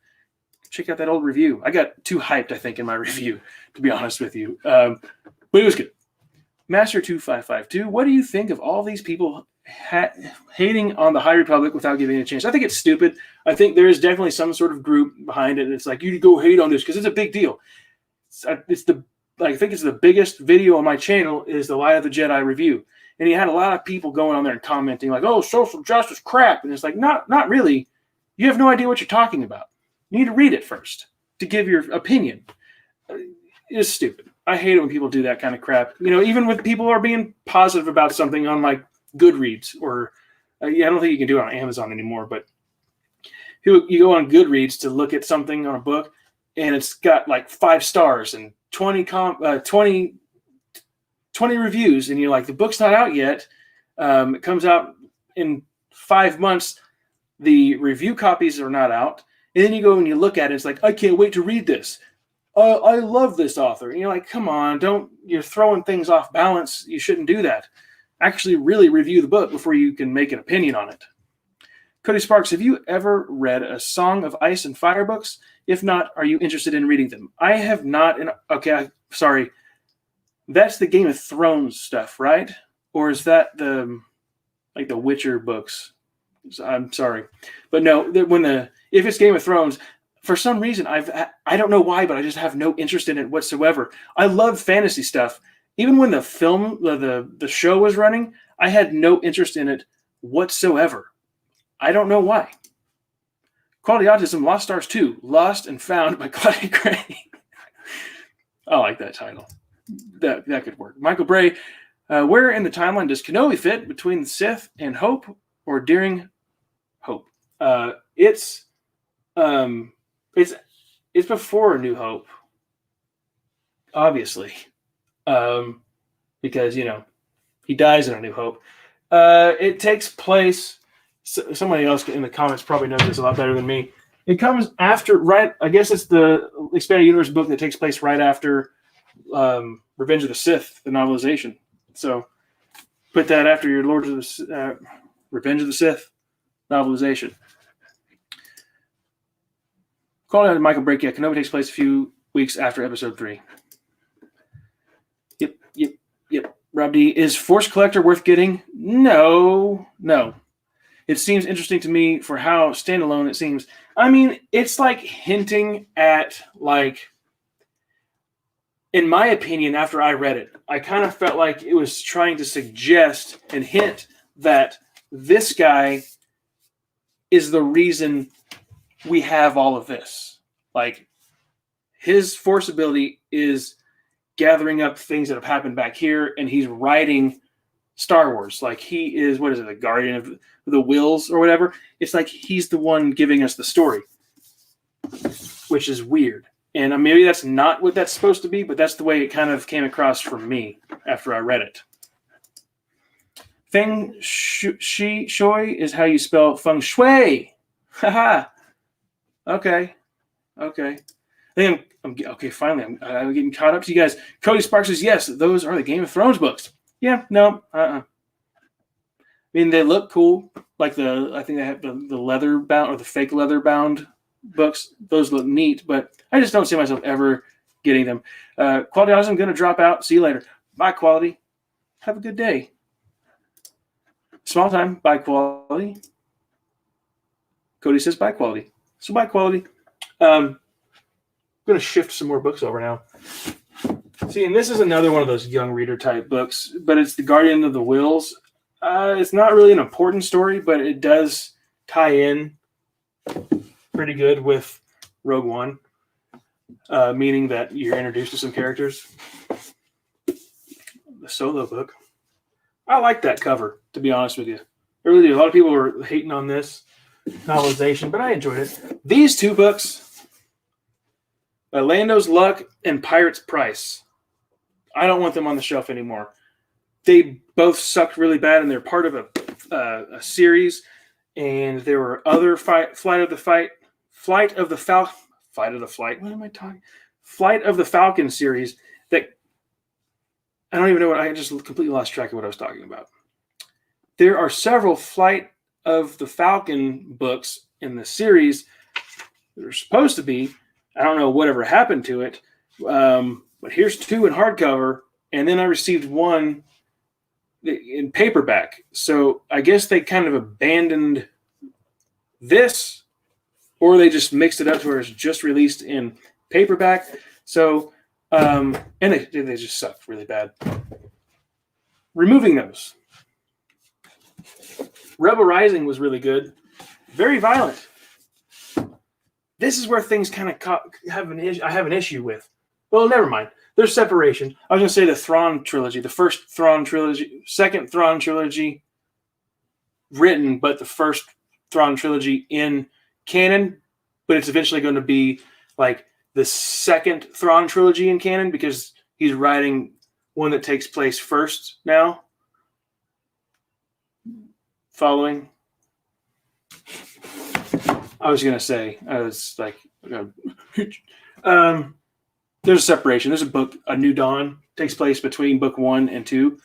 Check out that old review. I got too hyped, I think, in my review, to be honest with you. But it was good. Master 2552, what do you think of all these people hating on the High Republic without giving it a chance? I think it's stupid. I think there is definitely some sort of group behind it. And it's like, you go hate on this because it's a big deal. I think it's the biggest video on my channel is the Light of the Jedi review. And he had a lot of people going on there and commenting like, oh, social justice crap. And it's like, not really. You have no idea what you're talking about. You need to read it first to give your opinion. It's stupid. I hate it when people do that kind of crap. Even with people who are being positive about something on like Goodreads or I don't think you can do it on Amazon anymore, but you go on Goodreads to look at something on a book and it's got like 5 stars and 20 reviews. And you're like, the book's not out yet. It comes out in 5 months. The review copies are not out. And then you go and you look at it. It's like, I can't wait to read this. I love this author. And you're like, come on, you're throwing things off balance. You shouldn't do that. Actually really review the book before you can make an opinion on it. Cody Sparks, have you ever read a Song of Ice and Fire books? If not, are you interested in reading them? I have not. Sorry. That's the Game of Thrones stuff, right? Or is that the Witcher books? I'm sorry, but no. If it's Game of Thrones, for some reason I don't know why, but I just have no interest in it whatsoever. I love fantasy stuff. Even when the show was running, I had no interest in it whatsoever. I don't know why. Quality Autism, Lost Stars 2, Lost and Found by Claudia Gray. I like that title. That could work. Michael Bray, where in the timeline does Kenobi fit between the Sith and Hope or during Hope? It's before New Hope, obviously, because he dies in A New Hope. It takes place. Somebody else in the comments probably knows this a lot better than me. It comes after, I guess it's the Expanded Universe book that takes place right after Revenge of the Sith, the novelization. So put that after your Revenge of the Sith novelization. Calling out Michael Break, Kenobi takes place a few weeks after Episode 3. Yep. Rob D, is Force Collector worth getting? No. It seems interesting to me for how standalone it seems. I mean, it's like hinting at, in my opinion, after I read it, I kind of felt like it was trying to suggest and hint that this guy is the reason we have all of this. Like, his Force ability is gathering up things that have happened back here, and he's writing Star Wars. Like, he is, the guardian of the wills or whatever. It's like he's the one giving us the story, which is weird. And maybe that's not what that's supposed to be, but that's the way it kind of came across for me after I read it. Feng Shui is how you spell feng shui. Haha. Okay. I think I'm okay. Finally, I'm getting caught up to you guys. Cody Sparks says, yes, those are the Game of Thrones books. Yeah, no, I mean, they look cool. Like I think they have the leather bound or the fake leather bound books. Those look neat, but I just don't see myself ever getting them. Quality Autism, I'm going to drop out. See you later. Bye, Quality. Have a good day. Small time. Bye, Quality. Cody says bye, Quality. So bye, Quality. I'm going to shift some more books over now. See, and this is another one of those young reader type books, but it's The Guardian of the Wills. It's not really an important story, but it does tie in pretty good with Rogue One, meaning that you're introduced to some characters. The Solo book. I like that cover, to be honest with you. I really do. A lot of people were hating on this novelization, but I enjoyed it. These two books, Lando's Luck and Pirate's Price, I don't want them on the shelf anymore. They both sucked really bad, and they're part of a series. And there were other Flight of the Falcon series that I don't even know I just completely lost track of what I was talking about. There are several Flight of the Falcon books in the series that are supposed to be. I don't know whatever happened to it. But here's two in hardcover, and then I received one in paperback. So I guess they kind of abandoned this, or they just mixed it up to where it's just released in paperback. So, and they just sucked really bad. Removing those. Rebel Rising was really good. Very violent. This is where things kind of I have an issue with. Well, never mind. There's separation. I was going to say the Thrawn trilogy, the first Thrawn trilogy, second Thrawn trilogy written, but the first Thrawn trilogy in canon, but it's eventually going to be like the second Thrawn trilogy in canon because he's writing one that takes place first now. Following. I was going to say, there's a separation. There's a book, A New Dawn, takes place between book 1 and 2.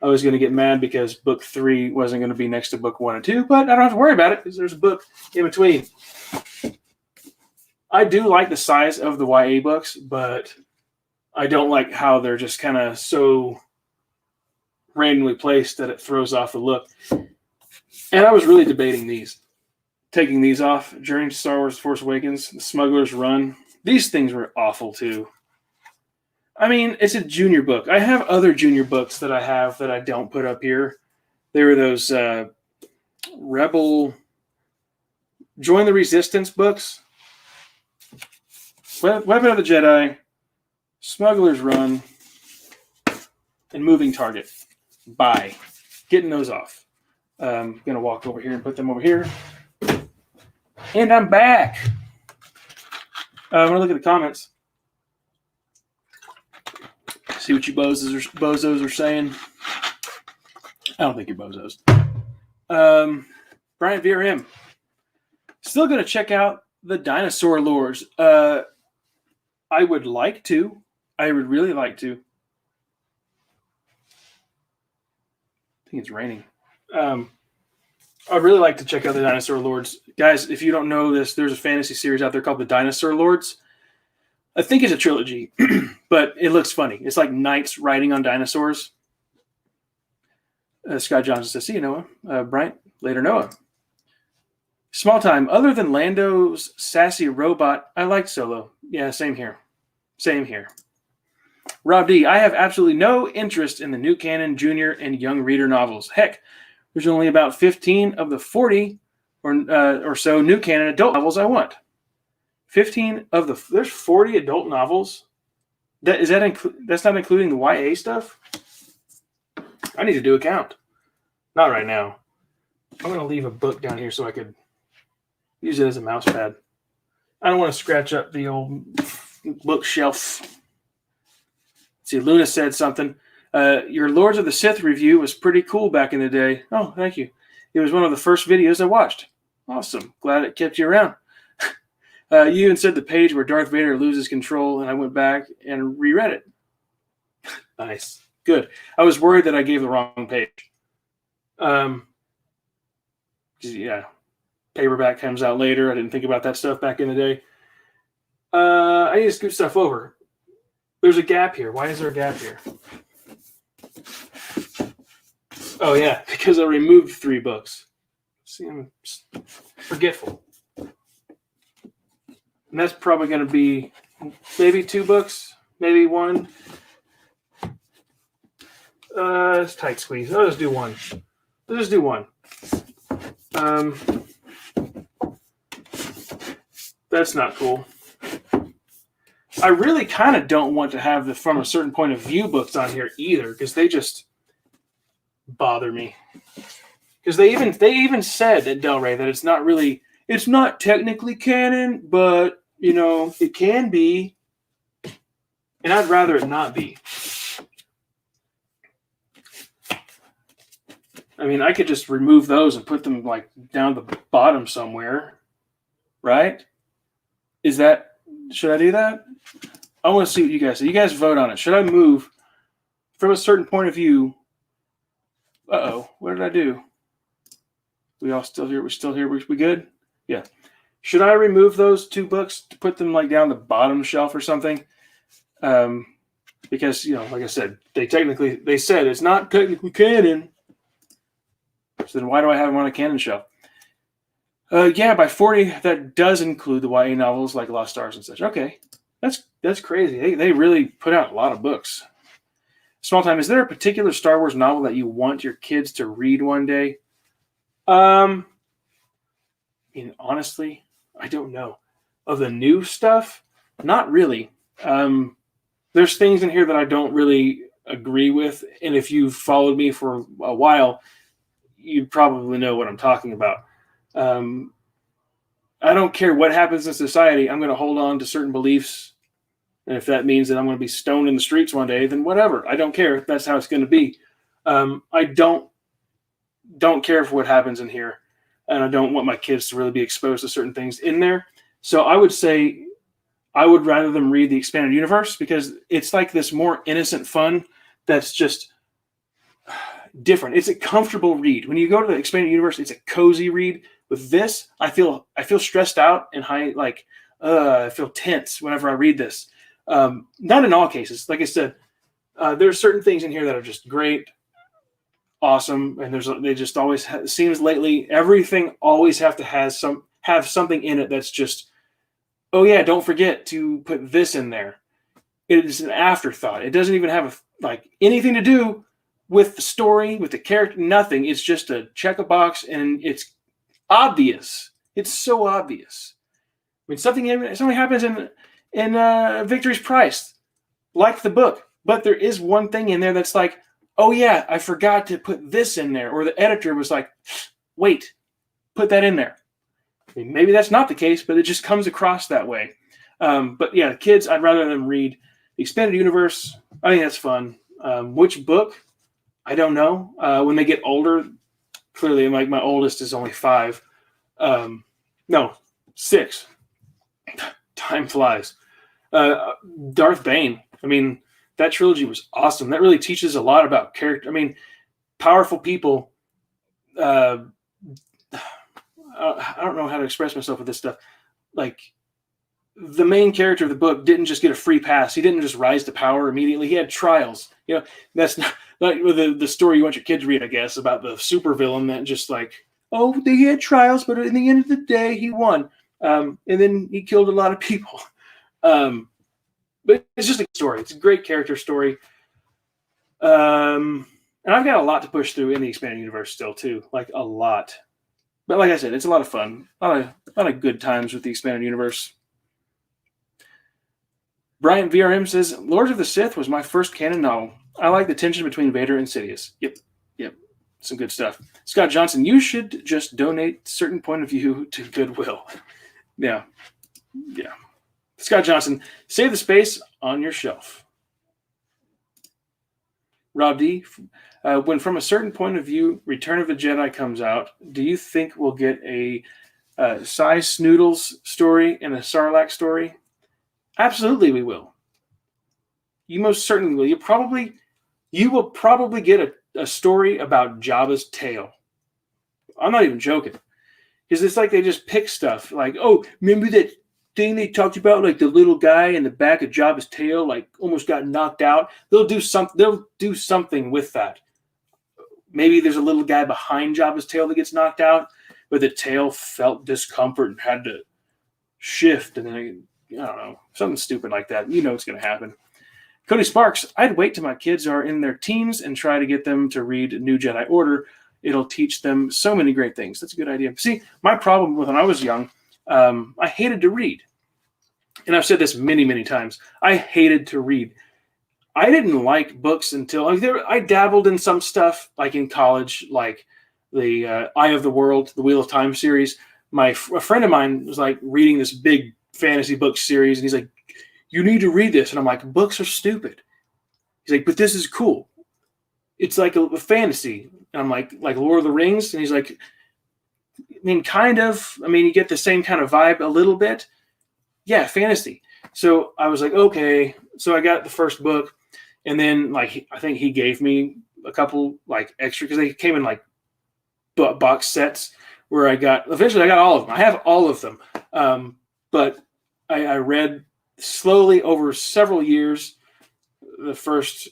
I was going to get mad because book 3 wasn't going to be next to book 1 and 2, but I don't have to worry about it because there's a book in between. I do like the size of the YA books, but I don't like how they're just kind of so randomly placed that it throws off the look. And I was really debating taking these off. Journey to Star Wars: The Force Awakens, The Smuggler's Run. These things were awful too. I mean, it's a junior book. I have other junior books that I have that I don't put up here. There were those Rebel Join the Resistance books. Weapon of the Jedi, Smuggler's Run, and Moving Target. Bye. Getting those off. I'm going to walk over here and put them over here. And I'm back. I'm going to look at the comments. See what you bozos are saying. I don't think you're bozos. Brian VRM. Still going to check out the Dinosaur Lords. I would like to. I would really like to. I think it's raining. I'd really like to check out the Dinosaur Lords. Guys, if you don't know this, there's a fantasy series out there called the Dinosaur Lords. I think it's a trilogy, but it looks funny. It's like knights riding on dinosaurs. Scott Johnson says, see you, Noah. Bryant, later, Noah. Small time. Other than Lando's sassy robot, I liked Solo. Yeah, same here. Same here. Rob D, I have absolutely no interest in the new canon, junior, and young reader novels. Heck, there's only about 15 of the 40 or so new canon adult novels I want. 15 of there's 40 adult novels. That's not including the YA stuff? I need to do a count. Not right now. I'm going to leave a book down here so I could use it as a mouse pad. I don't want to scratch up the old bookshelf. Let's see, Luna said something. Your Lords of the Sith review was pretty cool back in the day. Oh, thank you. It was one of the first videos I watched. Awesome. Glad it kept you around. You even said the page where Darth Vader loses control, and I went back and reread it. Nice. Good. I was worried that I gave the wrong page. Yeah. Paperback comes out later. I didn't think about that stuff back in the day. I need to scoot stuff over. There's a gap here. Why is there a gap here? Oh, yeah, because I removed 3 books. See, I'm forgetful. And that's probably going to be maybe 2 books, maybe 1. It's tight squeeze. I'll just do 1. Let's just do 1. That's not cool. I really kind of don't want to have the From a Certain Point of View books on here either, because they just bother me. Because they even said at Del Rey that it's not technically canon, but it can be. And I'd rather it not be. I mean, I could just remove those and put them like down the bottom somewhere, right? Should I do that? I want to see what you guys say. You guys vote on it. Should I move From a Certain Point of View? Uh-oh, what did I do? We all still here? We're still here? We good? Yeah. Should I remove those 2 books to put them like down the bottom shelf or something? Because, like I said, they said it's not technically canon. So then why do I have them on a canon shelf? Yeah, by 40, that does include the YA novels like Lost Stars and such. Okay, that's crazy. They really put out a lot of books. Small time, is there a particular Star Wars novel that you want your kids to read one day? Honestly, I don't know. Of the new stuff, not really. There's things in here that I don't really agree with, and if you've followed me for a while, you probably know what I'm talking about. I don't care what happens in society. I'm going to hold on to certain beliefs. And if that means that I'm going to be stoned in the streets one day, then whatever. I don't care if that's how it's going to be. I don't care for what happens in here. And I don't want my kids to really be exposed to certain things in there. So I would say I would rather them read the expanded universe because it's like this more innocent fun that's just different. It's a comfortable read. When you go to the expanded universe, it's a cozy read. With this, I feel stressed out and I feel tense whenever I read this. Not in all cases. Like I said, there's certain things in here that are just great, awesome, and they just always seems lately everything always have something in it that's just, oh yeah, don't forget to put this in there. It is an afterthought. It doesn't even have anything to do with the story, with the character, nothing. It's just a check a box, and it's obvious. It's so obvious. I mean, something happens in Victory's Price, like the book, but there is one thing in there that's like, oh yeah, I forgot to put this in there, or the editor was like, wait, put that in there. I mean, maybe that's not the case, but it just comes across that way. But yeah, kids, I'd rather them read the expanded universe. I think that's fun. Which book? I don't know. When they get older, clearly, like my oldest is only 5. No, 6. Time flies. Darth Bane. I mean, that trilogy was awesome. That really teaches a lot about character. I mean, powerful people. I don't know how to express myself with this stuff. Like, the main character of the book didn't just get a free pass. He didn't just rise to power immediately. He had trials. You know, that's not the story you want your kid to read, I guess, about the supervillain that just like, oh, they had trials, but in the end of the day, he won. And then he killed a lot of people. But it's just a story. It's a great character story. And I've got a lot to push through in the expanded universe still, too. Like, a lot. But like I said, it's a lot of fun. A lot of good times with the expanded universe. Brian VRM says, Lords of the Sith was my first canon novel. I like the tension between Vader and Sidious. Yep. Some good stuff. Scott Johnson, you should just donate certain point of view to Goodwill. Yeah. Scott Johnson, save the space on your shelf. Rob D, when from a certain point of view, Return of the Jedi comes out, do you think we'll get a Cy Snoodles story and a Sarlacc story? Absolutely, we will. You most certainly will. You will probably get a story about Jabba's tail. I'm not even joking, because it's like they just pick stuff. Like, oh, remember that thing they talked about, like the little guy in the back of Jabba's tail, like almost got knocked out. They'll do something with that. Maybe there's a little guy behind Jabba's tail that gets knocked out, but the tail felt discomfort and had to shift, and then I don't know, something stupid like that. You know what's going to happen. Cody Sparks, I'd wait till my kids are in their teens and try to get them to read New Jedi Order. It'll teach them so many great things. That's a good idea. See, my problem with when I was young, I hated to read. And I've said this many, many times. I hated to read. I didn't like books until I dabbled in some stuff, like in college, like the Eye of the World, the Wheel of Time series. A friend of mine was like reading this big fantasy book series, and he's like, you need to read this. And I'm like, books are stupid. He's like, but this is cool. It's like a fantasy. And I'm like Lord of the Rings. And he's like, I mean, kind of. I mean, you get the same kind of vibe a little bit. Yeah, fantasy. So I was like, okay. So I got the first book. And then, like, I think he gave me a couple, like, extra, because they came in, like, box sets where eventually I got all of them. I have all of them. But I read slowly over several years. The first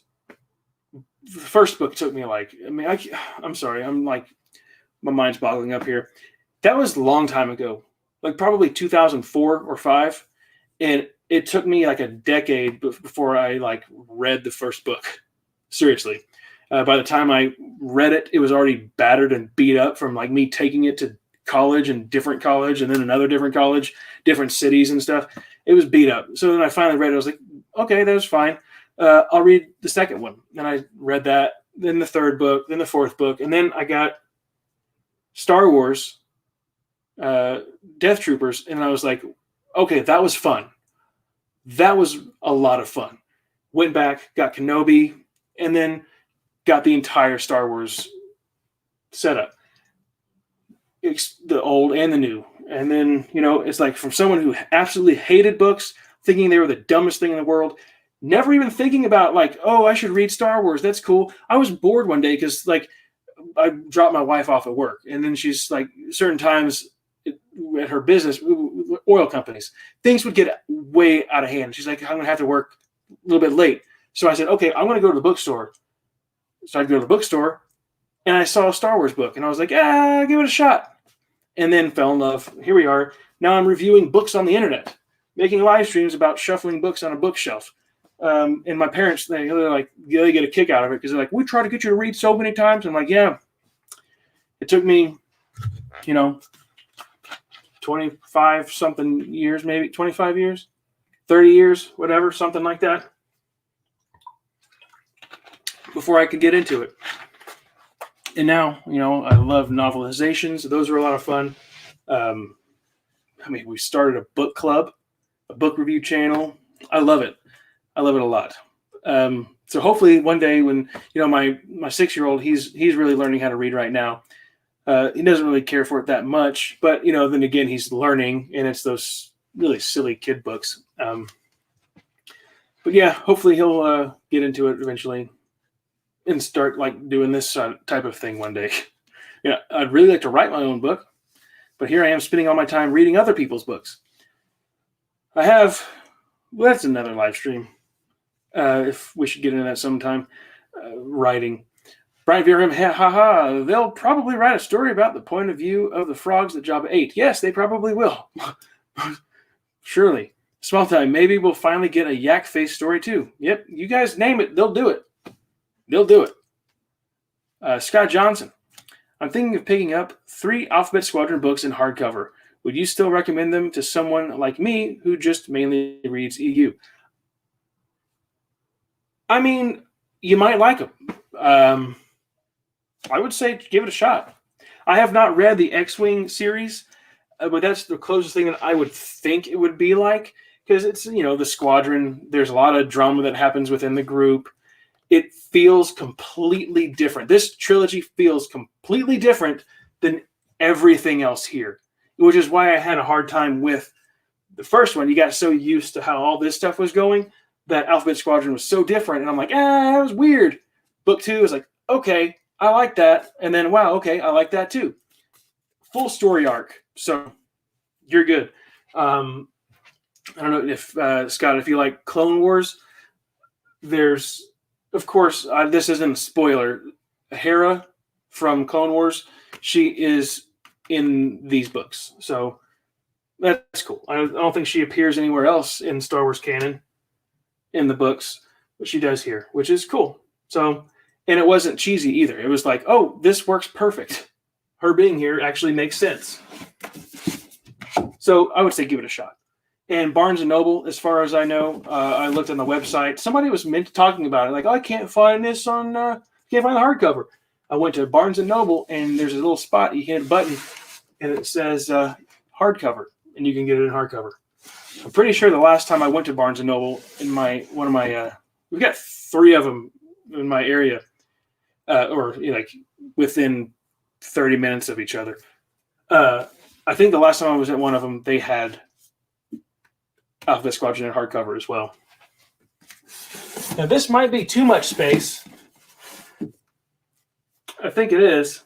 book took me I'm sorry. I'm like, my mind's boggling up here. That was a long time ago, like probably 2004 or 5. And it took me like a decade before I like read the first book. Seriously. By the time I read it, it was already battered and beat up from like me taking it to college and different college and then another different college, different cities and stuff. It was beat up. So then I finally read it. I was like, okay, that was fine. I'll read the second one. And I read that, then the third book, then the fourth book. And then I got Star Wars, Death Troopers. And I was like, okay, that was fun. That was a lot of fun. Went back, got Kenobi, and then got the entire Star Wars setup. It's the old and the new. And then, it's like from someone who absolutely hated books, thinking they were the dumbest thing in the world, Never even thinking about like, oh, I should read Star Wars. That's cool. I was bored one day because like I dropped my wife off at work, and then she's like, certain times at her business, oil companies, things would get way out of hand. She's like, I'm gonna have to work a little bit late. So I said, okay, I'm gonna go to the bookstore. So I'd go to the bookstore, and I saw a Star Wars book, and I was like, give it a shot. And then fell in love. Here we are. Now I'm reviewing books on the internet, making live streams about shuffling books on a bookshelf. And my parents, they get a kick out of it because they're like, we try to get you to read so many times. I'm like, yeah. It took me, 25 something years, maybe 25 years, 30 years, whatever, something like that, before I could get into it. And now, I love novelizations. Those are a lot of fun. We started a book club, a book review channel. I love it. I love it a lot. So hopefully one day when, my 6-year-old, he's really learning how to read right now. He doesn't really care for it that much, but, then again, he's learning, and it's those really silly kid books. But yeah, hopefully he'll get into it eventually and start like doing this type of thing one day. I'd really like to write my own book, but here I am spending all my time reading other people's books. That's another live stream. If we should get into that sometime, writing. Brian VRM, they'll probably write a story about the point of view of the frogs that Jabba ate. Yes, they probably will. Surely. Small time, maybe we'll finally get a yak face story too. Yep, you guys name it, they'll do it. They'll do it. Scott Johnson, I'm thinking of picking up 3 Alphabet Squadron books in hardcover. Would you still recommend them to someone like me who just mainly reads EU? I mean, you might like them. I would say give it a shot. I have not read the X-Wing series, but that's the closest thing that I would think it would be like, because it's, the Squadron. There's a lot of drama that happens within the group. It feels completely different. This trilogy feels completely different than everything else here, which is why I had a hard time with the first one. You got so used to how all this stuff was going that Alphabet Squadron was so different. And I'm like, that was weird. Book 2 is like, okay, I like that. And then, wow, okay, I like that too. Full story arc. So you're good. I don't know if, Scott, if you like Clone Wars, there's, of course, this isn't a spoiler. Hera from Clone Wars, she is in these books. So that's cool. I don't think she appears anywhere else in Star Wars canon in the books, but she does here, which is cool. So, and it wasn't cheesy either. It was like, oh, this works perfect. Her being here actually makes sense. So I would say give it a shot. And Barnes & Noble, as far as I know, I looked on the website. Somebody was talking about it. Like, I can't find this on, can't find the hardcover. I went to Barnes & Noble, and there's a little spot. You hit a button, and it says hardcover, and you can get it in hardcover. I'm pretty sure the last time I went to Barnes & Noble, we've got 3 of them in my area, or within 30 minutes of each other. I think the last time I was at one of them, they had Alphabet Squadron in hardcover as well. Now, this might be too much space. I think it is.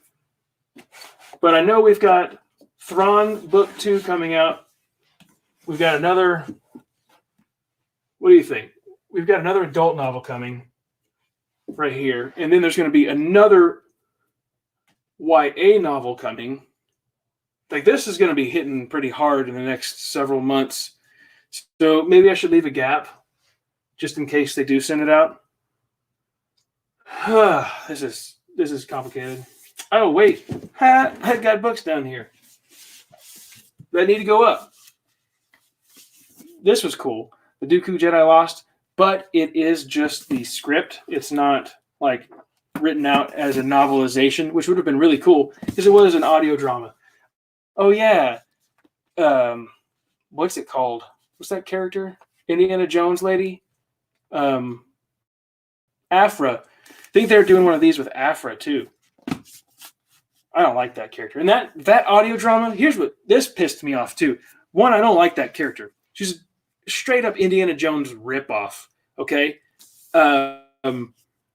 But I know we've got Thrawn Book 2 coming out. We've got another... What do you think? We've got another adult novel coming right here. And then there's going to be another YA novel coming. Like, this is going to be hitting pretty hard in the next several months. So maybe I should leave a gap just in case they do send it out. This is complicated. Oh, wait. I got books down here that need to go up. This was cool. The Dooku Jedi Lost, but it is just the script. It's not like written out as a novelization, which would have been really cool because it was an audio drama. Oh, yeah. What's it called? What's that character? Indiana Jones lady? Afra. I think they're doing one of these with Afra, too. I don't like that character. And that audio drama, here's what this pissed me off, too. One, I don't like that character. She's a straight-up Indiana Jones ripoff. Okay. But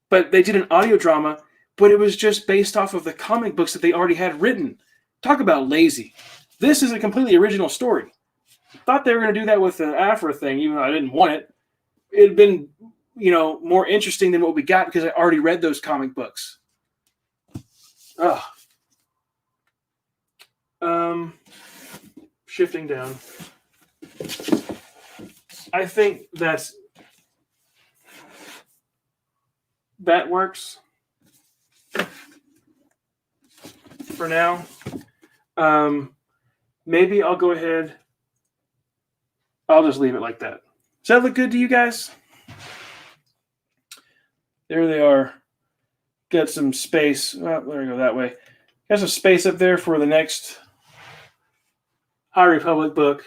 they did an audio drama, but it was just based off of the comic books that they already had written. Talk about lazy. This is a completely original story. Thought they were going to do that with the Afra thing, even though I didn't want it. It'd been, more interesting than what we got because I already read those comic books. Ugh. Shifting down. I think that works for now. Maybe I'll go ahead. I'll just leave it like that. Does that look good to you guys? There they are. Got some space. Well, there we go that way. Got some space up there for the next High Republic book.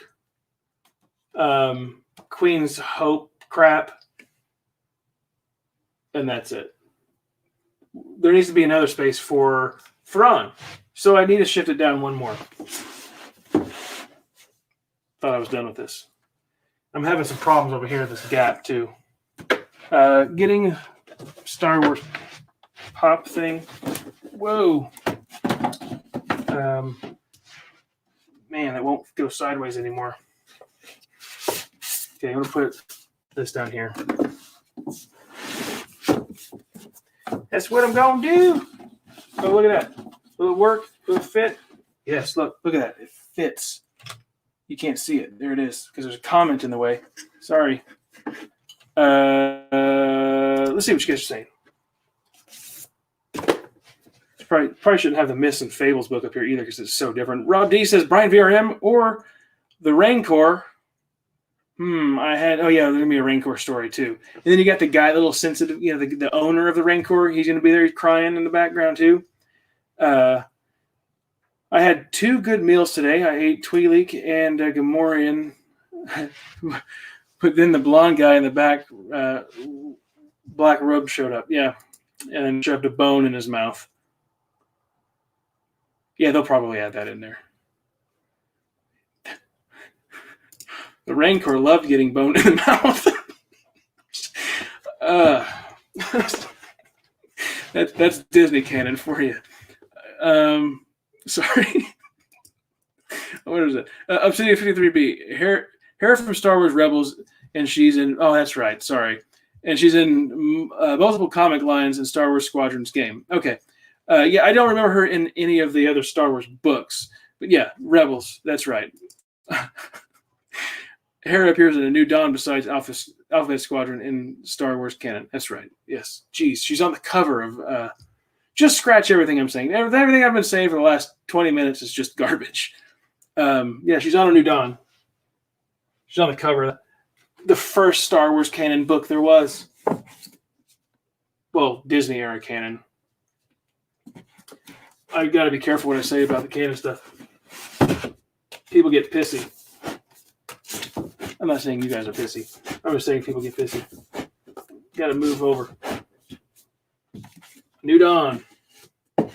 Queen's Hope crap. And that's it. There needs to be another space for Thrawn. So I need to shift it down one more. Thought I was done with this. I'm having some problems over here with this gap too. Getting Star Wars pop thing. Whoa. Man, it won't go sideways anymore. Okay, I'm going to put this down here. That's what I'm going to do. Oh, look at that. Will it work? Will it fit? Yes, look at that. It fits. You can't see it. There it is, because there's a comment in the way. Sorry. Let's see what you guys are saying. Probably shouldn't have the Myths and Fables book up here either because it's so different. Rob D says Brian VRM or the Rancor. There's going to be a Rancor story too. And then you got the guy, the little sensitive, the owner of the Rancor. He's going to be there crying in the background too. I had 2 good meals today. I ate Twi'lek and Gamorrean. But then the blonde guy in the back, black robe, showed up. Yeah. And then shoved a bone in his mouth. Yeah, they'll probably add that in there. The Rancor loved getting bone in the mouth. That's Disney canon for you. Sorry. What is it? Obsidian 53B. Hera from Star Wars Rebels, and she's in. Oh, that's right. Sorry, and she's in multiple comic lines in Star Wars Squadron's game. Okay. I don't remember her in any of the other Star Wars books, but yeah, Rebels. That's right. Hera appears in A New Dawn besides Alpha Squadron in Star Wars canon. That's right. Yes. Jeez, she's on the cover of. Just scratch everything I'm saying. Everything I've been saying for the last 20 minutes is just garbage. She's on A New Dawn. She's on the cover of the first Star Wars canon book there was. Well, Disney era canon. I've got to be careful what I say about the canon stuff. People get pissy. I'm not saying you guys are pissy. I'm just saying people get pissy. Got to move over. New Dawn. And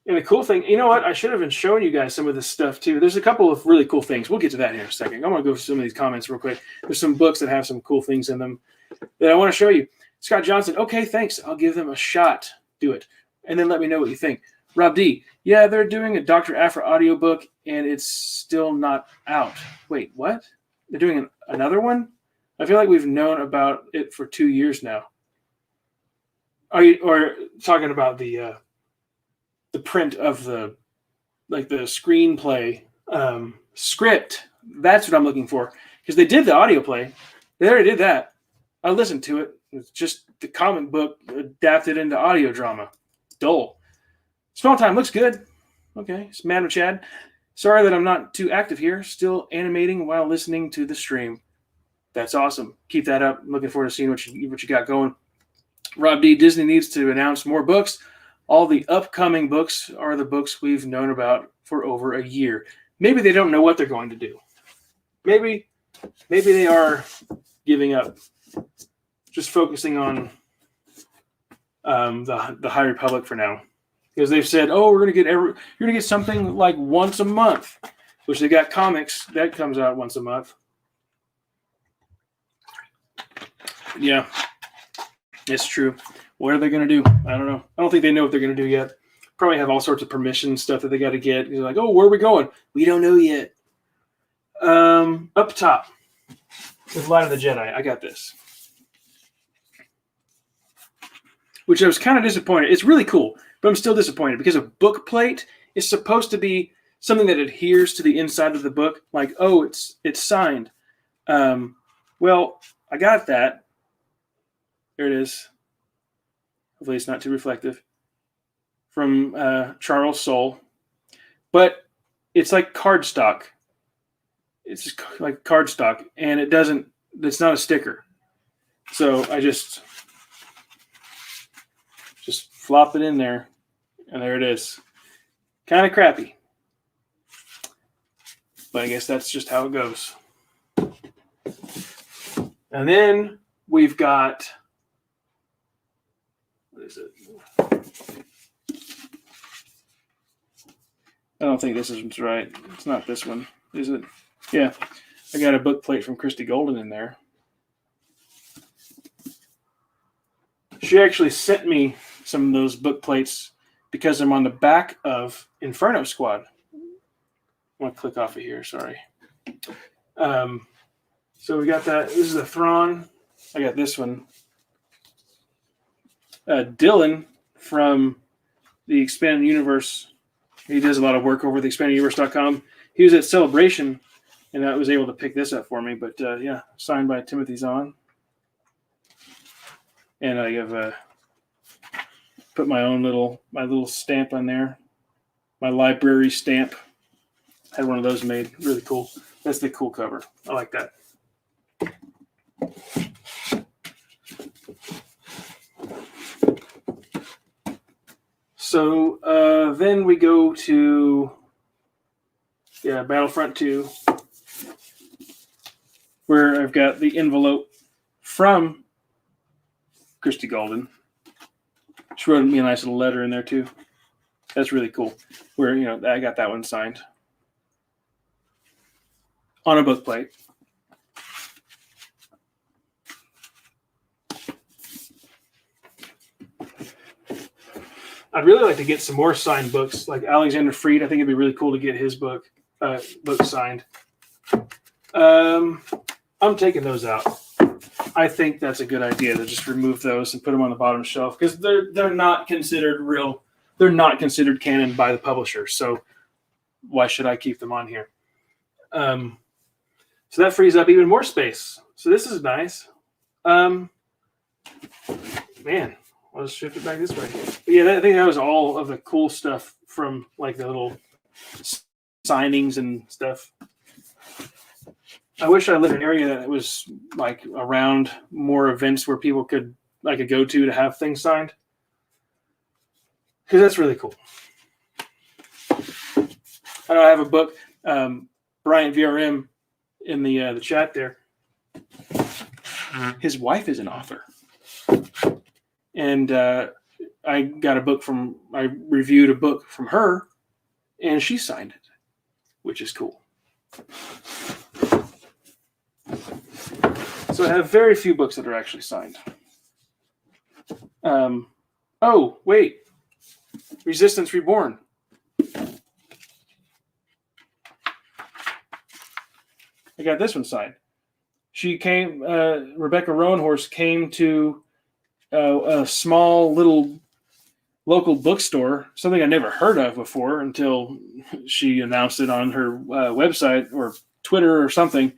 the cool thing, you know what? I should have been showing you guys some of this stuff too. There's a couple of really cool things. We'll get to that in a second. I want to go through some of these comments real quick. There's some books that have some cool things in them that I want to show you. Scott Johnson, okay, thanks. I'll give them a shot. Do it. And then let me know what you think. Rob D, yeah, they're doing a Dr. Aphra audiobook and it's still not out. Wait, what? They're doing another one? I feel like we've known about it for 2 years now. Are you talking about the print of the screenplay script? That's what I'm looking for because they did the audio play. They already did that. I listened to it. It's just the comic book adapted into audio drama. Dull. Small Time looks good. Okay, it's Madam Chad. Sorry that I'm not too active here. Still animating while listening to the stream. That's awesome. Keep that up. I'm looking forward to seeing what you got going. Rob D, Disney needs to announce more books. All the upcoming books are the books we've known about for over a year. Maybe they don't know what they're going to do. Maybe they are giving up, just focusing on the High Republic for now, because they've said, "Oh, you're gonna get something like once a month," which they got comics that comes out once a month. Yeah, it's true. What are they going to do? I don't know. I don't think they know what they're going to do yet. Probably have all sorts of permission stuff that they got to get. They're like, oh, where are we going? We don't know yet. Up top with Light of the Jedi. I got this. Which I was kind of disappointed. It's really cool, but I'm still disappointed because a book plate is supposed to be something that adheres to the inside of the book. Like, oh, it's signed. Well, I got that. There it is. Hopefully it's not too reflective. From Charles Soule. But it's like cardstock. It's just like cardstock, and it's not a sticker. So I just flop it in there, and there it is. Kind of crappy. But I guess that's just how it goes. And then we've got, what is it? I don't think this is right. It's not this one, is it? Yeah. I got a book plate from Christy Golden in there. She actually sent me some of those book plates because I'm on the back of Inferno Squad. I want to click off of here, sorry. So we got that. This is the Thrawn. I got this one. Dylan from the Expanded Universe. He does a lot of work over at theexpandeduniverse.com. He was at Celebration, and I was able to pick this up for me. But yeah, signed by Timothy Zahn. And I have put my little stamp on there. My library stamp. Had one of those made. Really cool. That's the cool cover. I like that. So then we go to Battlefront 2, where I've got the envelope from Christy Golden. She wrote me a nice little letter in there too. That's really cool. Where I got that one signed on a book plate. I'd really like to get some more signed books, like Alexander Freed. I think it'd be really cool to get his book signed. I'm taking those out. I think that's a good idea to just remove those and put them on the bottom shelf because they're not considered real. They're not considered canon by the publisher. So why should I keep them on here? So that frees up even more space. So this is nice. Man, I'll just shift it back this way. But yeah, I think that was all of the cool stuff from like the little signings and stuff. I wish I lived in an area that was like around more events where people could go to have things signed. Because that's really cool. I know I have a book, Bryant VRM in the chat there. His wife is an author. And I got a book I reviewed a book from her, and she signed it, which is cool. So I have very few books that are actually signed. Oh, wait. Resistance Reborn. I got this one signed. She came, Rebecca Roanhorse came to a small little local bookstore, something I never heard of before until she announced it on her website or Twitter or something.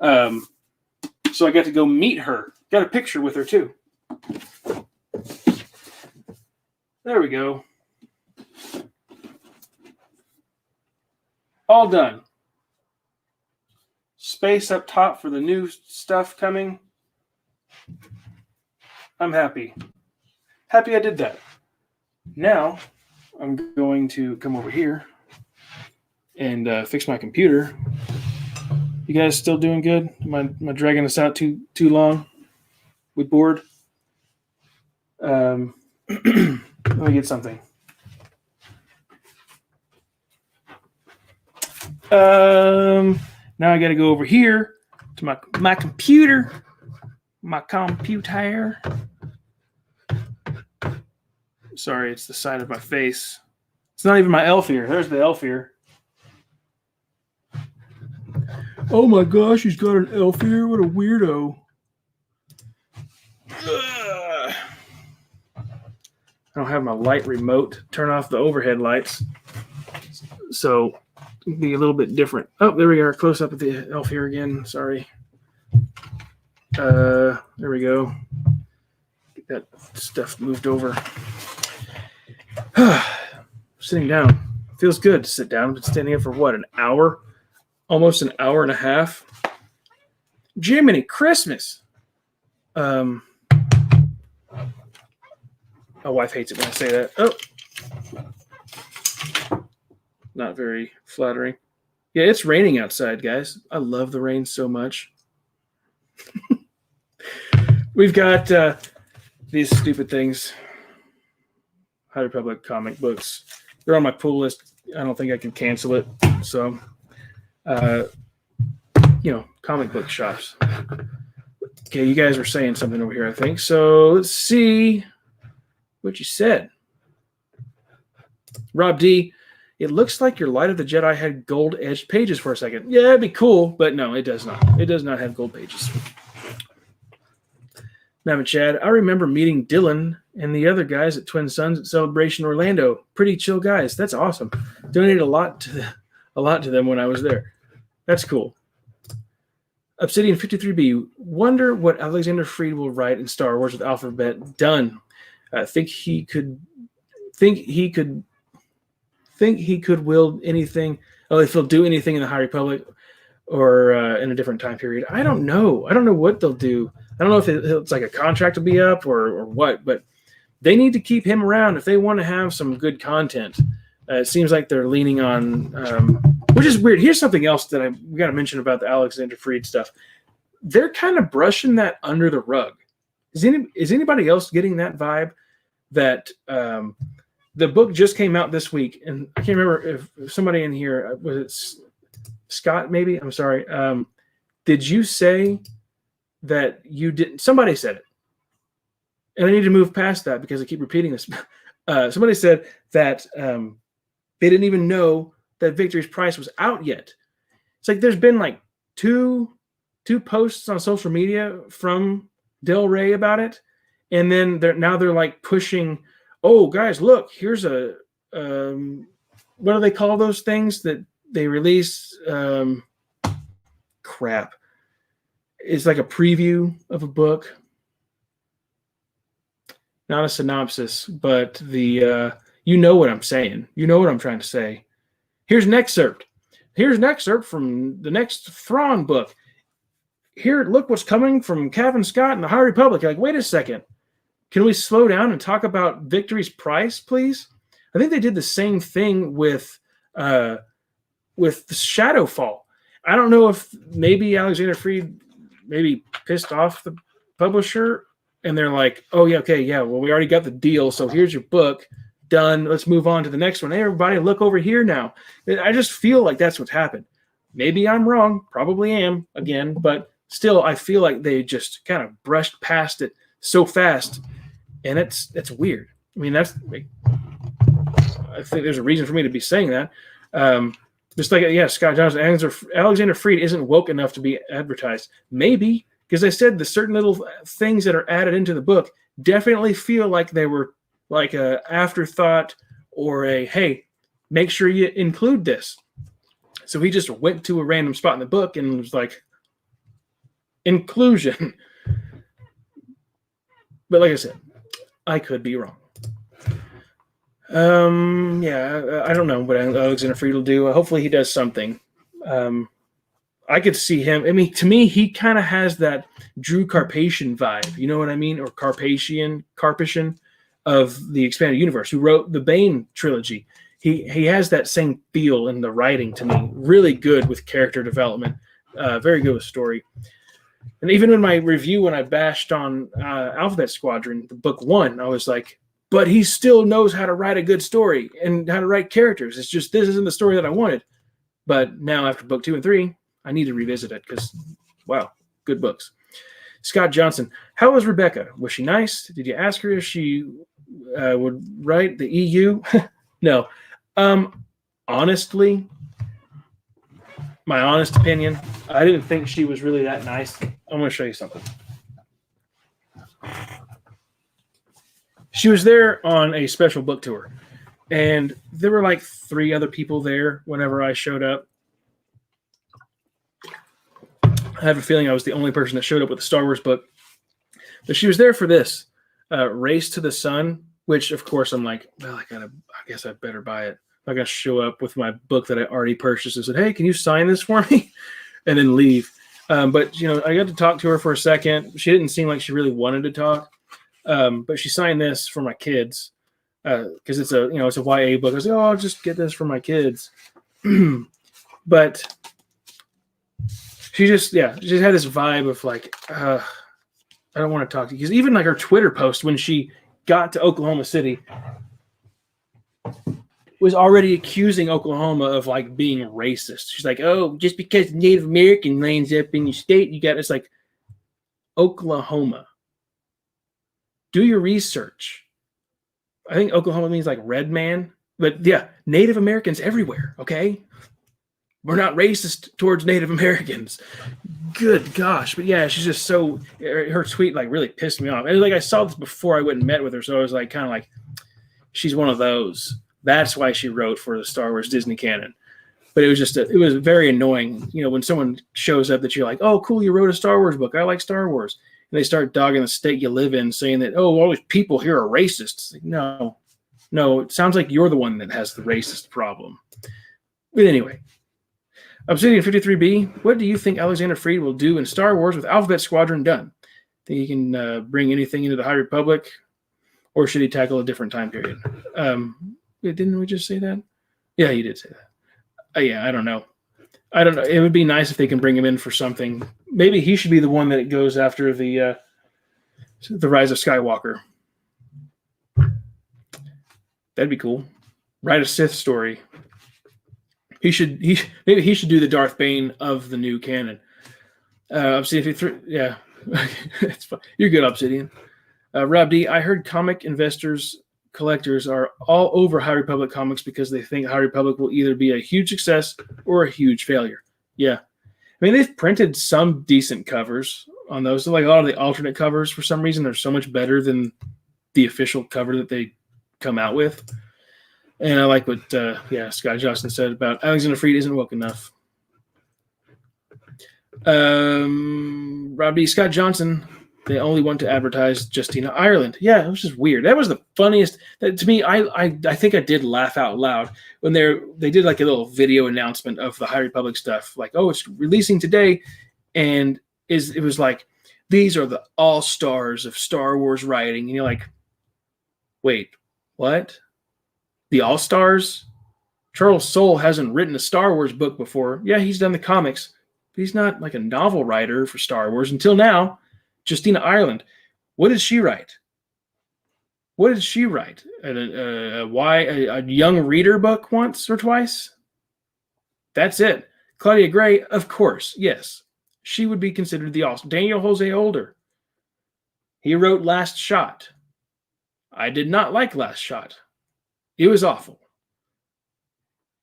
So I got to go meet her. Got a picture with her too. There we go. All done. Space up top for the new stuff coming. I'm happy. Happy I did that. Now, I'm going to come over here and fix my computer. You guys still doing good? Am I dragging this out too long? We bored? Let me get something. Now I got to go over here to my computer. my computer. Sorry, it's the side of my face. It's not even my elf ear. There's the elf ear. Oh my gosh, he's got an elf ear. What a weirdo. I don't have my light remote to turn off the overhead lights. So it'll be a little bit different. Oh, there we are. Close up at the elf ear again. Sorry. There we go. Get that stuff moved over. Sitting down. Feels good to sit down. I've been standing up for what, an hour? Almost an hour and a half. Jiminy Christmas. My wife hates it when I say that. Oh. Not very flattering. Yeah, it's raining outside, guys. I love the rain so much. We've got these stupid things. High Republic comic books. They're on my pull list. I don't think I can cancel it. So, comic book shops. Okay, you guys were saying something over here, I think. So let's see what you said. Rob D, it looks like your Light of the Jedi had gold-edged pages for a second. Yeah, it'd be cool, but no, it does not. It does not have gold pages. Matt and Chad, I remember meeting Dylan and the other guys at Twin Suns at Celebration Orlando. Pretty chill guys. That's awesome. Donated a lot to them when I was there. That's cool. Obsidian 53B, wonder what Alexander Freed will write in Star Wars with Alphabet done. Think he could will anything. Oh, if he'll do anything in the High Republic or in a different time period. I don't know. I don't know what they'll do. I don't know if it's like a contract will be up or what, but they need to keep him around if they want to have some good content. It seems like they're leaning on, which is weird. Here's something else that we got to mention about the Alexander Freed stuff. They're kind of brushing that under the rug. Is anybody else getting that vibe that the book just came out this week? And I can't remember if somebody in here, was it Scott maybe? I'm sorry. Did you say that you didn't? Somebody said it. And I need to move past that because I keep repeating this. Somebody said that they didn't even know that Victory's Price was out yet. It's like there's been like two posts on social media from Del Rey about it, and then they're like pushing. Oh, guys, look! Here's a what do they call those things that they release? Crap! It's like a preview of a book. Not a synopsis, but the you know what I'm saying. You know what I'm trying to say. Here's an excerpt. Here's an excerpt from the next Thrawn book. Here, look what's coming from Kevin Scott and the High Republic. You're like, wait a second. Can we slow down and talk about Victory's Price, please? I think they did the same thing with Shadowfall. I don't know if maybe Alexander Freed maybe pissed off the publisher. And they're like, oh, yeah, okay, yeah, well, we already got the deal, so here's your book. Done. Let's move on to the next one. Hey, everybody, look over here now. I just feel like that's what's happened. Maybe I'm wrong. Probably am, again. But still, I feel like they just kind of brushed past it so fast. And it's weird. I mean, I think there's a reason for me to be saying that. Just like, yeah, Scott Johnson, Alexander Freed isn't woke enough to be advertised. Maybe. Because I said the certain little things that are added into the book definitely feel like they were like a afterthought or a, hey, make sure you include this. So he just went to a random spot in the book and was like, inclusion. But like I said, I could be wrong. Yeah, I don't know what Alexander Freed will do. Hopefully he does something. I could see him. I mean, to me, he kind of has that Drew Carpathian vibe. You know what I mean? Or Carpathian of the Expanded Universe, who wrote the Bane trilogy. He has that same feel in the writing to me. Really good with character development. Very good with story. And even in my review, when I bashed on Alphabet Squadron, the book 1, I was like, but he still knows how to write a good story and how to write characters. It's just this isn't the story that I wanted. But now after book 2 and 3, I need to revisit it because, wow, good books. Scott Johnson, how was Rebecca? Was she nice? Did you ask her if she would write the EU? No. Honestly, my honest opinion, I didn't think she was really that nice. I'm going to show you something. She was there on a special book tour, and there were like 3 other people there whenever I showed up. I have a feeling I was the only person that showed up with a Star Wars book. But she was there for this, Race to the Sun, which, of course, I'm like, well, I guess I better buy it. I'm going to show up with my book that I already purchased and said, hey, can you sign this for me? And then leave. But, I got to talk to her for a second. She didn't seem like she really wanted to talk. But she signed this for my kids because it's a YA book. I was like, I'll just get this for my kids. But she just had this vibe of like, I don't want to talk to you. Because even like her Twitter post when she got to Oklahoma City was already accusing Oklahoma of like being racist. She's like, oh, just because Native American lands up in your state, it's like Oklahoma. Do your research. I think Oklahoma means like red man, but yeah, Native Americans everywhere. Okay. We're not racist towards Native Americans. Good gosh. But yeah, she's just so, her tweet like really pissed me off. And like I saw this before I went and met with her. So I was like, kind of like, she's one of those. That's why she wrote for the Star Wars Disney canon. But it was just, it was very annoying. When someone shows up that you're like, oh, cool, you wrote a Star Wars book. I like Star Wars. And they start dogging the state you live in, saying that, oh, all these people here are racists. Like, no, it sounds like you're the one that has the racist problem. But anyway, Obsidian 53B, what do you think Alexander Freed will do in Star Wars with Alphabet Squadron done? Think he can bring anything into the High Republic, or should he tackle a different time period? Didn't we just say that? Yeah, you did say that. Yeah, I don't know. It would be nice if they can bring him in for something. Maybe he should be the one that goes after the Rise of Skywalker. That'd be cool. Write a Sith story. Maybe he should do the Darth Bane of the new canon. Obsidian, yeah, it's fun. You're good, Obsidian. Rob D, I heard comic collectors are all over High Republic comics because they think High Republic will either be a huge success or a huge failure. Yeah. I mean, they've printed some decent covers on those. So like a lot of the alternate covers, for some reason, they're so much better than the official cover that they come out with. And I like what Scott Johnson said about Alexander Freed isn't woke enough. Rob D, Scott Johnson, they only want to advertise Justina Ireland. Yeah, it was just weird. That was the funniest. To me, I think I did laugh out loud when they did like a little video announcement of the High Republic stuff. Like, oh, it's releasing today, and it was like, these are the all-stars of Star Wars writing, and you're like, wait, what? The all-stars? Charles Soule hasn't written a Star Wars book before. Yeah, he's done the comics, but he's not like a novel writer for Star Wars until now. Justina Ireland, what did she write? What did she write? A young reader book once or twice? That's it. Claudia Gray, of course, yes. She would be considered the all. Daniel Jose Older. He wrote Last Shot. I did not like Last Shot. It was awful.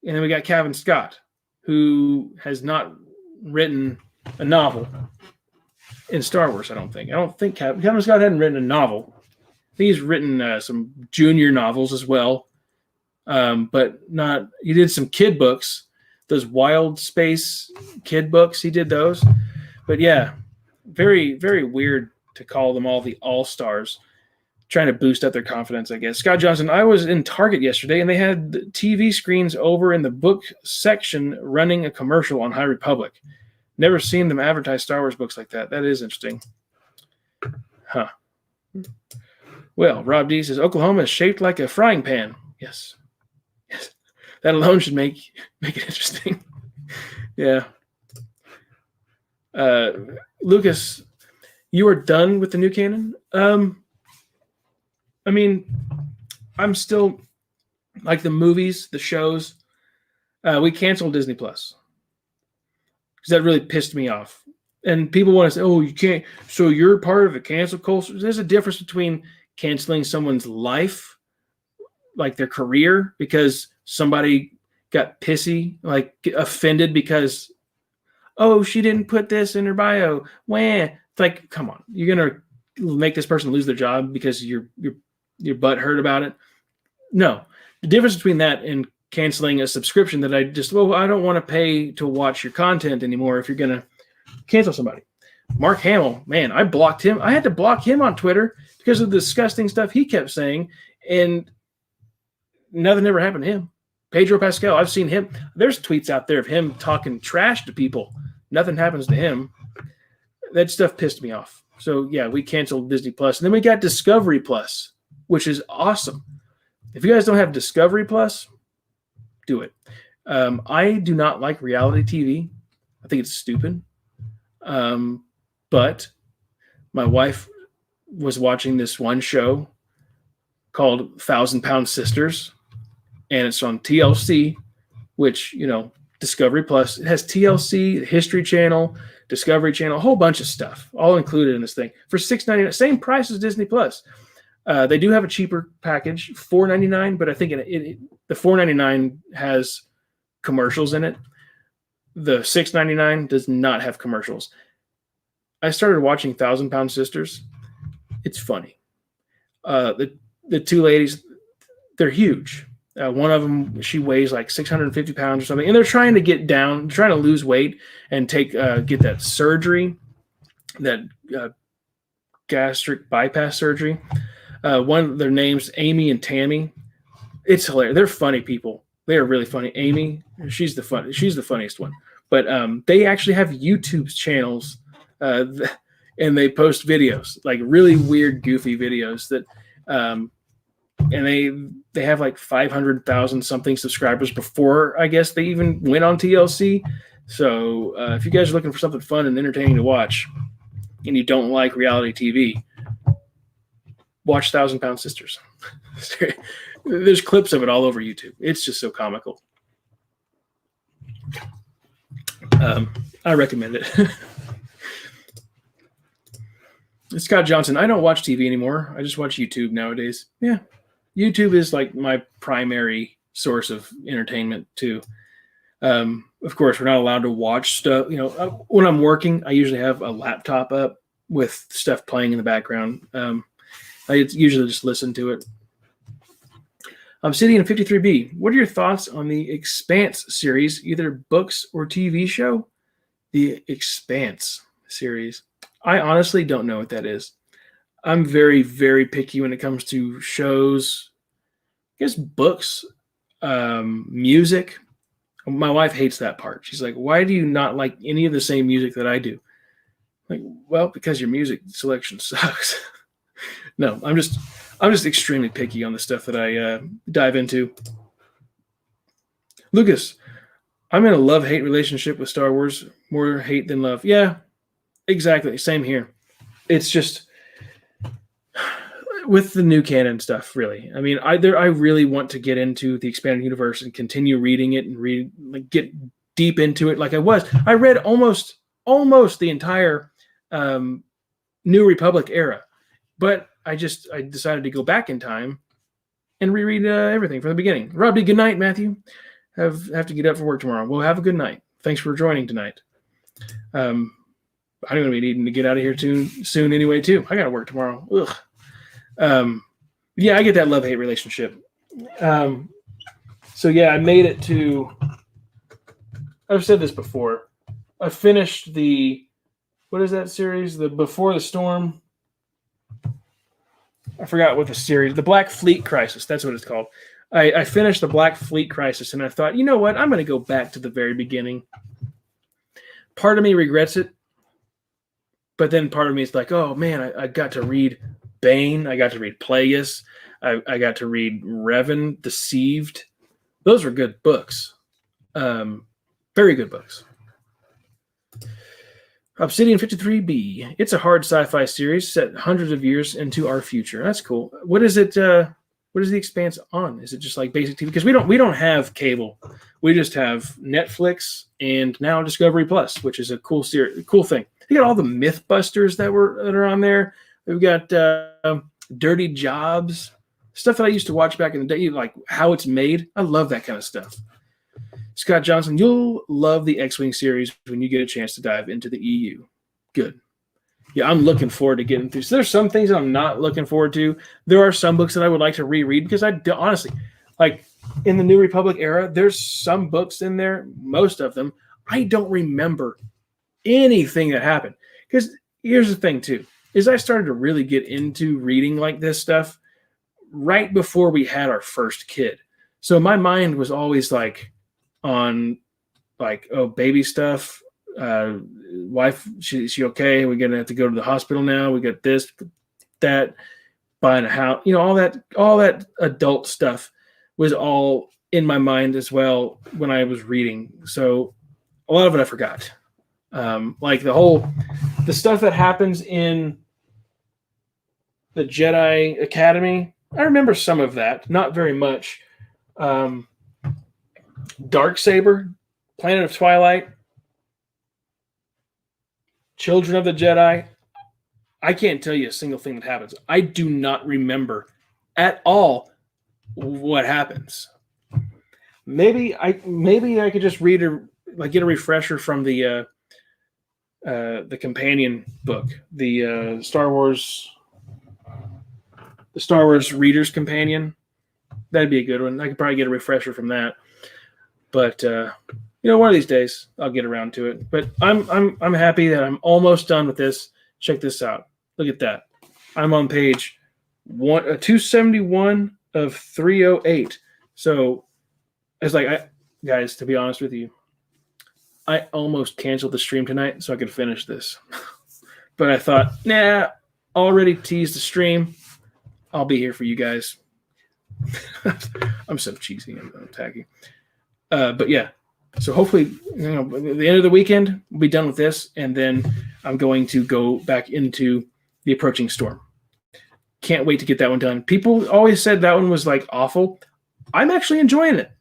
And then we got Kevin Scott, who has not written a novel in Star Wars, I don't think Kevin Scott hadn't written a novel. I think he's written some junior novels as well, but not. He did some kid books, those Wild Space kid books. He did those, but yeah, very, very weird to call them all the all-stars. Trying to boost up their confidence, I guess. Scott Johnson, I was in Target yesterday, and they had the TV screens over in the book section running a commercial on High Republic. Never seen them advertise Star Wars books like that. That is interesting. Huh. Well, Rob D says, Oklahoma is shaped like a frying pan. Yes. That alone should make it interesting. Yeah. Lucas, you are done with the new canon? I mean, I'm still, like the movies, the shows, we canceled Disney Plus. Because that really pissed me off. And people want to say, oh, you can't. So you're part of the cancel culture. There's a difference between canceling someone's life, like their career, because somebody got pissy, like offended because, oh, she didn't put this in her bio. Wah. It's like, come on, you're gonna make this person lose their job because your butt hurt about it? No. The difference between that and canceling a subscription that I don't want to pay to watch your content anymore if you're gonna cancel somebody. Mark Hamill, man, I blocked him. I had to block him on Twitter because of the disgusting stuff he kept saying, and nothing ever happened to him. Pedro Pascal, I've seen him. There's tweets out there of him talking trash to people. Nothing happens to him. That stuff pissed me off. So yeah, we canceled Disney Plus, and then we got Discovery Plus, which is awesome. If you guys don't have Discovery Plus, do it. I do not like reality TV. I think it's stupid. But my wife was watching this one show called 1,000 Pound Sisters, and it's on TLC, which, Discovery Plus. It has TLC, History Channel, Discovery Channel, a whole bunch of stuff, all included in this thing for $6.99, same price as Disney Plus. They do have a cheaper package, $4.99, but I think the $4.99 has commercials in it. The $6.99 does not have commercials. I started watching 1,000 Pound Sisters. It's funny. The two ladies, they're huge. One of them, she weighs like 650 pounds or something, and they're trying to get down, trying to lose weight and get that surgery, that gastric bypass surgery. One of their names, Amy and Tammy. It's hilarious. They're funny people. They are really funny. Amy, she's the funniest one. But they actually have YouTube channels, and they post videos, like really weird, goofy videos that. And they have like 500,000 something subscribers before I guess they even went on TLC. So if you guys are looking for something fun and entertaining to watch, and you don't like reality TV, watch 1,000 Pound Sisters. There's clips of it all over YouTube. It's just so comical. I recommend it. Scott Johnson, I don't watch TV anymore. I just watch YouTube nowadays. Yeah. YouTube is like my primary source of entertainment too. Of course, we're not allowed to watch stuff. When I'm working, I usually have a laptop up with stuff playing in the background. I usually just listen to it. Obsidian 53B, what are your thoughts on the Expanse series, either books or TV show? The Expanse series. I honestly don't know what that is. I'm very, very picky when it comes to shows, I guess books, music. My wife hates that part. She's like, why do you not like any of the same music that I do? I'm like, well, because your music selection sucks. No, I'm just extremely picky on the stuff that I dive into. Lucas, I'm in a love-hate relationship with Star Wars. More hate than love. Yeah, exactly. Same here. It's just with the new canon stuff, really. I mean, I really want to get into the expanded universe and continue reading it and get deep into it like I was. I read almost the entire New Republic era, but I decided to go back in time and reread everything from the beginning. Robbie, good night, Matthew. Have to get up for work tomorrow. Well, have a good night. Thanks for joining tonight. I'm going to be needing to get out of here soon anyway, too. I got to work tomorrow. Ugh. Yeah, I get that love-hate relationship. So yeah, I made it to. I've said this before. I finished what is that series? The Before the Storm. I forgot what the series. The Black Fleet Crisis. That's what it's called. I finished the Black Fleet Crisis, and I thought, you know what? I'm going to go back to the very beginning. Part of me regrets it, but then part of me is like, oh man, I got to read Bane. I got to read Plagueis. I got to read Revan, Deceived. Those were good books. Very good books. Obsidian 53B. It's a hard sci-fi series set hundreds of years into our future. That's cool. What is it? What is the Expanse on? Is it just like basic TV? Because we don't have cable. We just have Netflix and now Discovery Plus, which is a cool thing. You got all the Mythbusters that are on there. We've got Dirty Jobs, stuff that I used to watch back in the day, like how it's made. I love that kind of stuff. Scott Johnson, you'll love the X-Wing series when you get a chance to dive into the EU. Good. Yeah, I'm looking forward to getting through. So there's some things I'm not looking forward to. There are some books that I would like to reread because honestly, like in the New Republic era, there's some books in there, most of them, I don't remember anything that happened. Because here's the thing too, is I started to really get into reading like this stuff right before we had our first kid. So my mind was always like on like, oh, baby stuff. Wife, she okay? We're gonna have to go to the hospital now. We got this, that, buying a house. All that adult stuff was all in my mind as well when I was reading. So a lot of it I forgot. Like the stuff that happens in the Jedi Academy. I remember some of that, not very much. Darksaber, Planet of Twilight, Children of the Jedi. I can't tell you a single thing that happens. I do not remember at all what happens. Maybe I could just read get a refresher from the companion book, the Star Wars Reader's Companion. That'd be a good one. I could probably get a refresher from that. But one of these days I'll get around to it. But I'm happy that I'm almost done with this. Check this out. Look at that. I'm on page 271 of 308. So it's like, guys, to be honest with you, I almost canceled the stream tonight so I could finish this. But I thought, already teased the stream. I'll be here for you guys. I'm so cheesy and tacky. But yeah, so hopefully, at the end of the weekend, we'll be done with this, and then I'm going to go back into The Approaching Storm. Can't wait to get that one done. People always said that one was like awful. I'm actually enjoying it.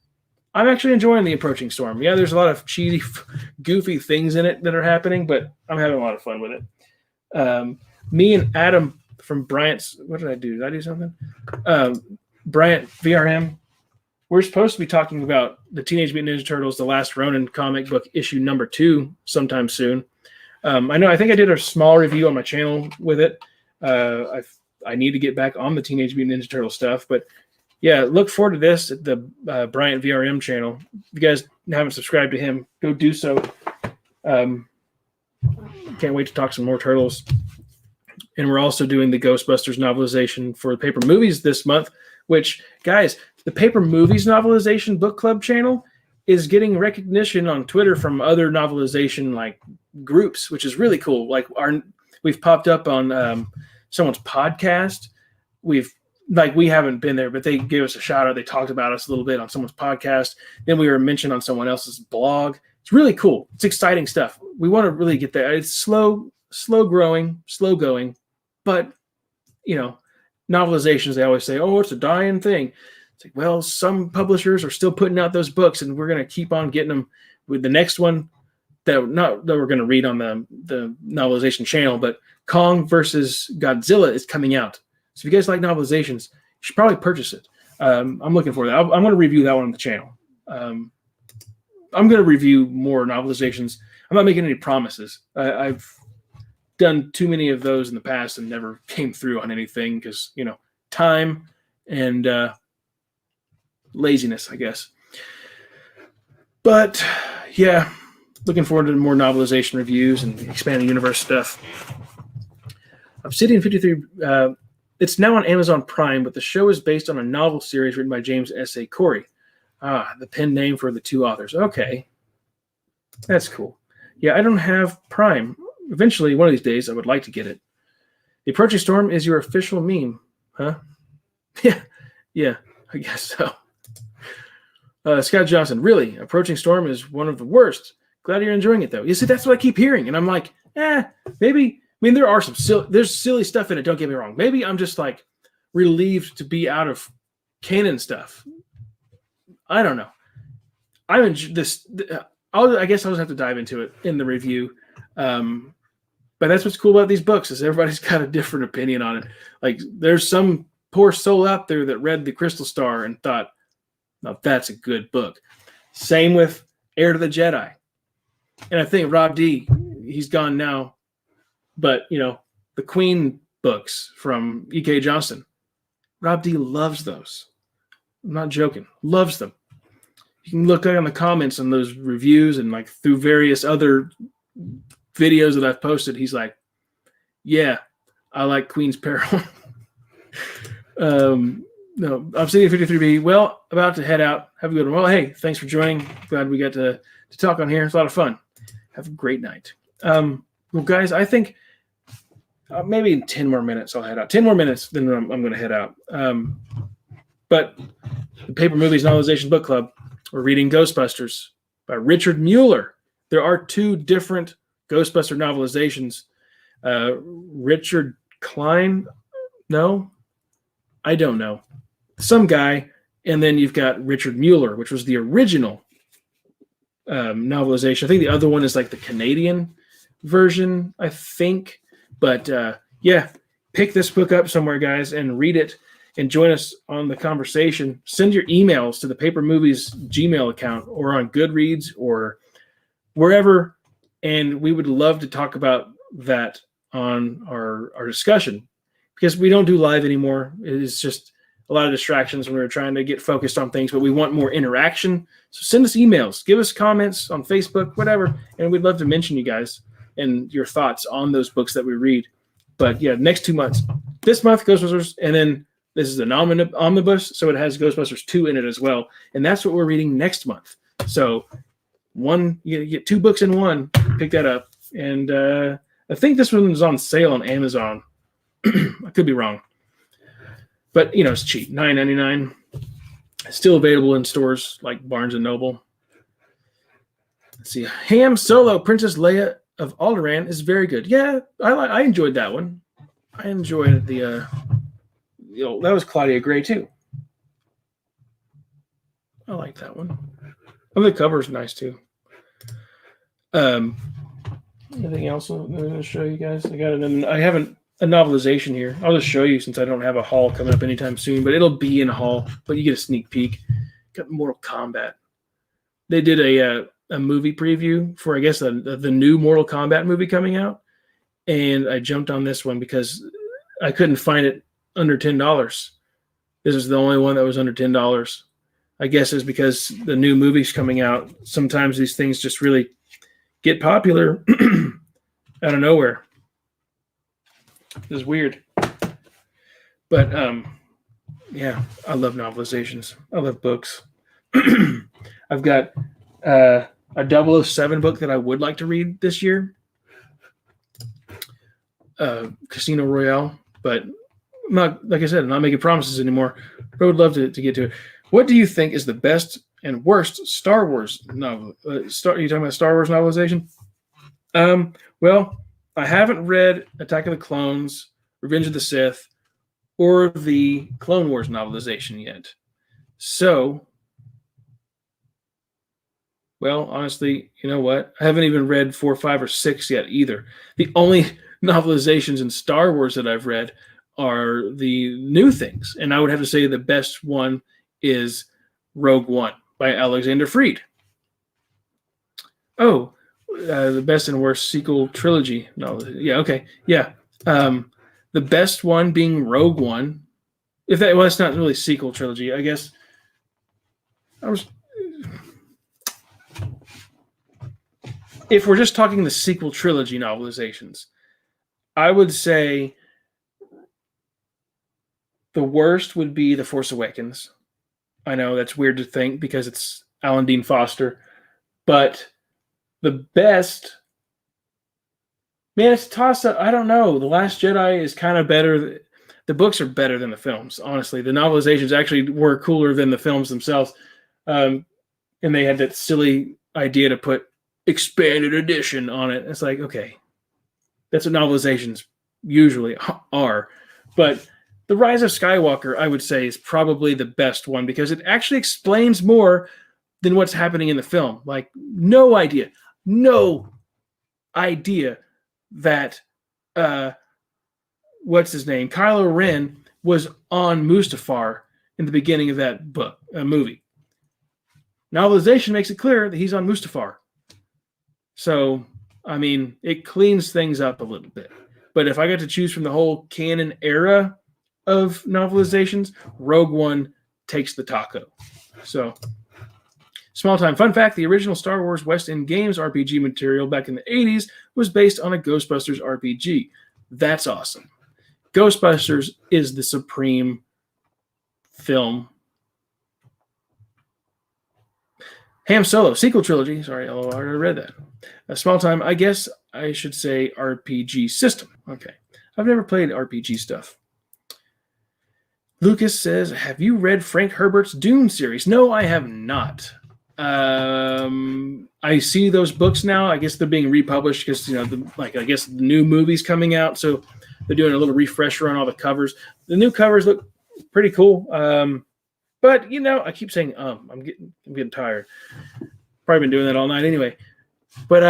I'm actually enjoying The Approaching Storm. Yeah, there's a lot of cheesy, goofy things in it that are happening, but I'm having a lot of fun with it. Me and Adam from Bryant's, what did I do? Did I do something? Bryant VRM. We're supposed to be talking about the Teenage Mutant Ninja Turtles, The Last Ronin comic book issue number 2 sometime soon. I think I did a small review on my channel with it. I need to get back on the Teenage Mutant Ninja Turtle stuff, but yeah, look forward to this at the Bryant VRM channel. If you guys haven't subscribed to him, go do so. Can't wait to talk some more Turtles. And we're also doing the Ghostbusters novelization for the Paper Movies this month, which, guys, the Paper Movies novelization book club channel is getting recognition on Twitter from other novelization like groups, which is really cool. Like we've popped up on someone's podcast. We haven't been there, but they gave us a shout out. They talked about us a little bit on someone's podcast. Then we were mentioned on someone else's blog. It's really cool. It's exciting stuff. We want to really get there. It's slow growing, slow going, but novelizations, they always say, oh, it's a dying thing. It's like, well, some publishers are still putting out those books, and we're going to keep on getting them with the next one that we're going to read on the novelization channel, but Kong versus Godzilla is coming out. So if you guys like novelizations, you should probably purchase it. I'm looking for that. I'm going to review that one on the channel. I'm going to review more novelizations. I'm not making any promises. I've done too many of those in the past and never came through on anything because, time and laziness, I guess. But yeah, looking forward to more novelization reviews and expanding universe stuff. Obsidian 53, it's now on Amazon Prime, but the show is based on a novel series written by James S.A. Corey. The pen name for the 2 authors. Okay. That's cool. Yeah, I don't have Prime. Eventually, one of these days, I would like to get it. The Approaching Storm is your official meme, huh? Yeah, I guess so. Scott Johnson, really? Approaching Storm is one of the worst. Glad you're enjoying it, though. You see, that's what I keep hearing, and I'm like, maybe. I mean, there are there's silly stuff in it. Don't get me wrong. Maybe I'm just like relieved to be out of canon stuff. I don't know. I guess I'll just have to dive into it in the review. But that's what's cool about these books is everybody's got a different opinion on it. Like there's some poor soul out there that read The Crystal Star and thought, "No, that's a good book." Same with Heir to the Jedi. And I think Rob D, he's gone now, but the Queen books from E.K. Johnston, Rob D loves those. I'm not joking. Loves them. You can look on the comments on those reviews and like through various other videos that I've posted. He's like, yeah, I like Queen's Peril. No, Obsidian 53B. Well, about to head out. Have a good one. Well, hey, thanks for joining. Glad we got to talk on here. It's a lot of fun. Have a great night. Well, guys, I think maybe in 10 more minutes I'll head out. 10 more minutes, then I'm going to head out. But the Paper Movies Novelization Book Club, we're reading Ghostbusters by Richard Mueller. There are 2 different Ghostbuster novelizations. Richard Klein? No? I don't know. Some guy. And then you've got Richard Mueller, which was the original novelization. I think the other one is like the Canadian version, I think. But yeah, pick this book up somewhere, guys, and read it and join us on the conversation. Send your emails to the Paper Movies Gmail account or on Goodreads or wherever. And we would love to talk about that on our discussion because we don't do live anymore. It is just a lot of distractions when we're trying to get focused on things, but we want more interaction. So send us emails, give us comments on Facebook, whatever. And we'd love to mention you guys and your thoughts on those books that we read. But yeah, next 2 months, this month, Ghostbusters, and then this is an omnibus, so it has Ghostbusters 2 in it as well. And that's what we're reading next month. So you get 2 books in one, pick that up. And I think this one is on sale on Amazon. I could be wrong. But, it's cheap, $9.99. It's still available in stores like Barnes & Noble. Let's see. Ham Solo, Princess Leia of Alderaan is very good. Yeah, I enjoyed that one. I enjoyed the... that was Claudia Gray too. I like that one. Oh, the cover is nice too. Anything else I'm going to show you guys? I have a novelization here. I'll just show you since I don't have a haul coming up anytime soon, but it'll be in a haul. But you get a sneak peek. Got Mortal Kombat. They did a movie preview for I guess the new Mortal Kombat movie coming out, and I jumped on this one because I couldn't find it under $10. This is the only one that was under $10. I guess is because the new movie's coming out. Sometimes these things just really get popular out of nowhere. This is weird. But yeah, I love novelizations. I love books. I've got a 007 book that I would like to read this year. Casino Royale, but I'm not, like I said, I'm not making promises anymore. I would love to get to it. What do you think is the best and worst Star Wars novel? Are you talking about Star Wars novelization? Well, I haven't read Attack of the Clones, Revenge of the Sith, or the Clone Wars novelization yet. So, well, honestly, you know what? I haven't even read 4, 5, or 6 yet either. The only novelizations in Star Wars that I've read are the new things. And I would have to say the best one is Rogue One by Alexander Freed. Oh, the best and worst sequel trilogy. No, yeah, okay. Yeah. The best one being Rogue One. It's not really sequel trilogy, I guess. If we're just talking the sequel trilogy novelizations, I would say the worst would be The Force Awakens. I know that's weird to think because it's Alan Dean Foster, but the best, man, it's a toss-up. I don't know. The Last Jedi is kind of better. The books are better than the films, honestly. The novelizations actually were cooler than the films themselves, and they had that silly idea to put expanded edition on it. It's like, okay, that's what novelizations usually are, but The Rise of Skywalker, I would say, is probably the best one because it actually explains more than what's happening in the film. Like, no idea that what's his name? Kylo Ren was on Mustafar in the beginning of that movie. Novelization makes it clear that he's on Mustafar. So, I mean, it cleans things up a little bit. But if I got to choose from the whole canon era of novelizations, Rogue One takes the taco. So, small time fun fact, the original Star Wars West End Games RPG material back in the 80s was based on a Ghostbusters RPG. That's awesome. Ghostbusters is the supreme film. Ham Solo, sequel trilogy. Sorry, I already read that. A small time, I guess I should say RPG system. Okay. I've never played RPG stuff. Lucas says, have you read Frank Herbert's Dune series? No, I have not. I see those books now. I guess they're being republished because, I guess the new movie's coming out. So they're doing a little refresher on all the covers. The new covers look pretty cool. But I keep saying I'm getting tired. Probably been doing that all night anyway. But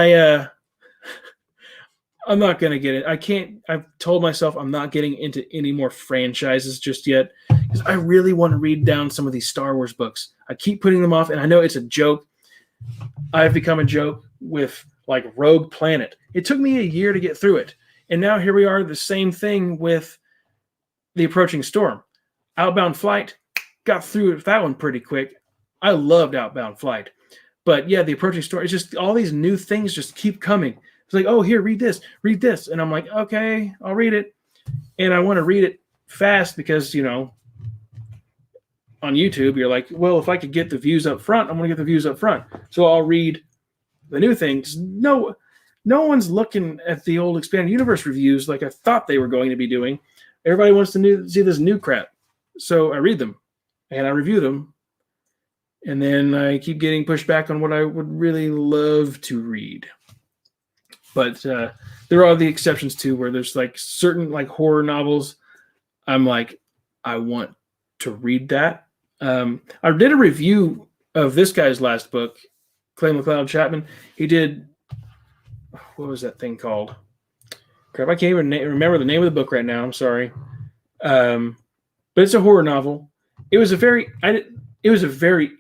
I'm not gonna get it. I can't. I've told myself I'm not getting into any more franchises just yet because I really want to read down some of these Star Wars books. I keep putting them off, and I know it's a joke. I've become a joke with like Rogue Planet. It took me a year to get through it, and now here we are. The same thing with The Approaching Storm. Outbound Flight. Got through that one pretty quick. I loved Outbound Flight. But yeah, The Approaching Storm, it's just all these new things just keep coming. It's like, oh, here, read this. And I'm like, okay, I'll read it. And I want to read it fast because, on YouTube, you're like, well, if I could get the views up front, I'm going to get the views up front. So I'll read the new things. No one's looking at the old Expanded Universe reviews like I thought they were going to be doing. Everybody wants to see this new crap. So I read them. And I review them, and then I keep getting pushed back on what I would really love to read. But there are the exceptions too, where there's like certain like horror novels. I'm like, I want to read that. I did a review of this guy's last book, Clay McLeod Chapman. He did, what was that thing called? Crap, I can't even remember the name of the book right now. I'm sorry. But it's a horror novel. It was a very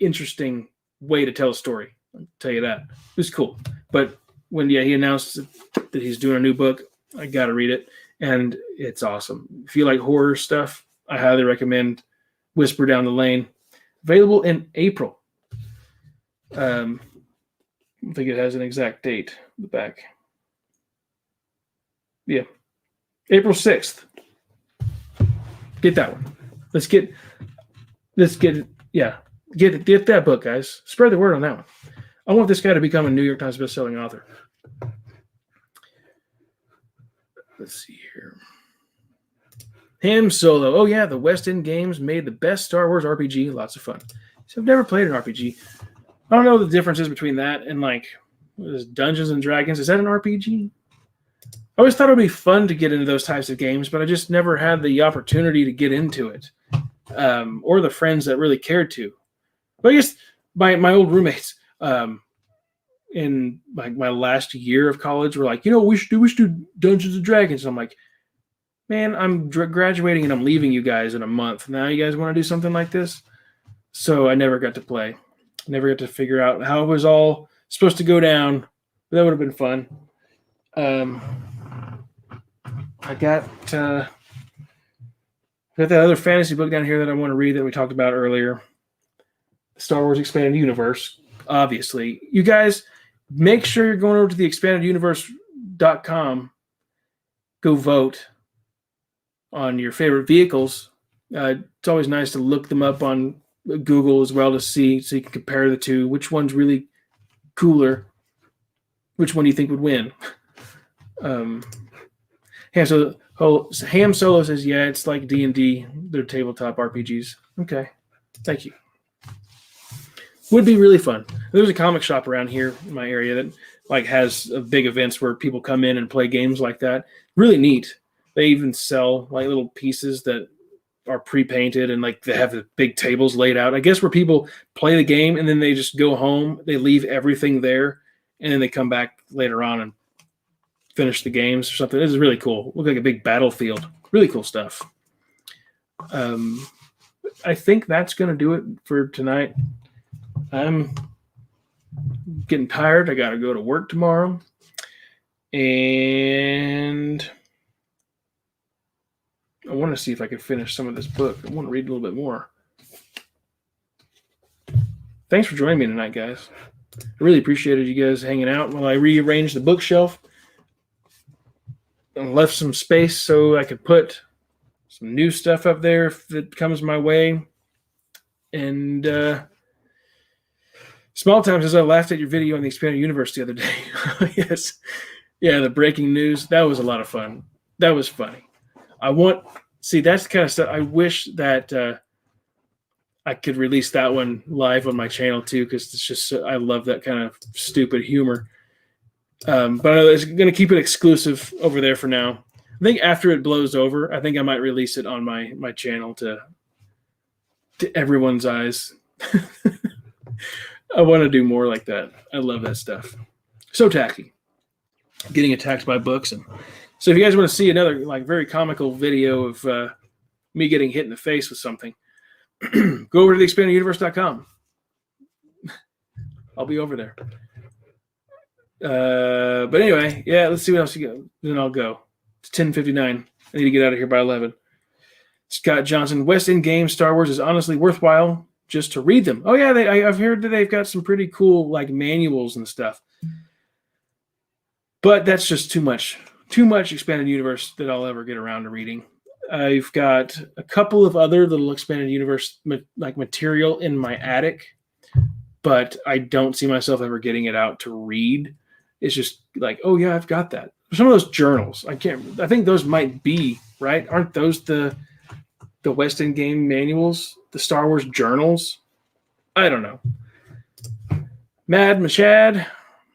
interesting way to tell a story. I'll tell you that. It was cool. But when he announced that he's doing a new book, I got to read it, and it's awesome. If you like horror stuff, I highly recommend Whisper Down the Lane. Available in April. I don't think it has an exact date in the back. Yeah. April 6th. Get that one. Get that book, guys. Spread the word on that one. I want this guy to become a New York Times bestselling author. Let's see here. Ham Solo. Oh, yeah, the West End Games made the best Star Wars RPG. Lots of fun. So I've never played an RPG. I don't know the differences between that and, like, Dungeons and Dragons. Is that an RPG? I always thought it would be fun to get into those types of games, but I just never had the opportunity to get into it. Or the friends that really cared to. But I guess my old roommates in my last year of college were like, we should do Dungeons and Dragons. And I'm like, man, I'm graduating and I'm leaving you guys in a month. Now you guys want to do something like this? So I never got to play. Never got to figure out how it was all supposed to go down. But that would have been fun. I got that other fantasy book down here that I want to read that we talked about earlier. Star Wars Expanded Universe, obviously. You guys, make sure you're going over to the expandeduniverse.com. Go vote on your favorite vehicles. It's always nice to look them up on Google as well to see, so you can compare the two. Which one's really cooler? Which one do you think would win? Ham Solo says, yeah, it's like D&D. They're tabletop RPGs. Okay, thank you. Would be really fun. There's a comic shop around here in my area that like has big events where people come in and play games like that. Really neat. They even sell like little pieces that are pre-painted and like they have the big tables laid out. I guess where people play the game and then they just go home. They leave everything there and then they come back later on and finish the games or something. This is really cool. Look like a big battlefield. Really cool stuff. I think that's going to do it for tonight. I'm getting tired. I got to go to work tomorrow. And I want to see if I can finish some of this book. I want to read a little bit more. Thanks for joining me tonight, guys. I really appreciated you guys hanging out while I rearranged the bookshelf and left some space so I could put some new stuff up there if it comes my way. And Small Time says, I laughed at your video on the Expanded Universe the other day. Yes. Yeah, the breaking news. That was a lot of fun. That was funny. That's the kind of stuff I wish that I could release that one live on my channel too, because it's just I love that kind of stupid humor. But I'm going to keep it exclusive over there for now. I think after it blows over, I think I might release it on my channel to everyone's eyes. I want to do more like that. I love that stuff. So tacky. Getting attacked by books. And so if you guys want to see another like very comical video of me getting hit in the face with something, go over to theexpandeduniverse.com. I'll be over there. But anyway, yeah, let's see what else you got. Then I'll go. It's 10:59. I need to get out of here by 11. Scott Johnson, West End games, Star Wars is honestly worthwhile just to read them. Oh yeah, I've heard that they've got some pretty cool like manuals and stuff. But that's just too much Expanded Universe that I'll ever get around to reading. I've got a couple of other little Expanded Universe like material in my attic, but I don't see myself ever getting it out to read. It's just like, oh yeah, I've got that. Some of those journals, I think those might be, right? Aren't those the West End game manuals, the Star Wars journals? I don't know. Mad Machad,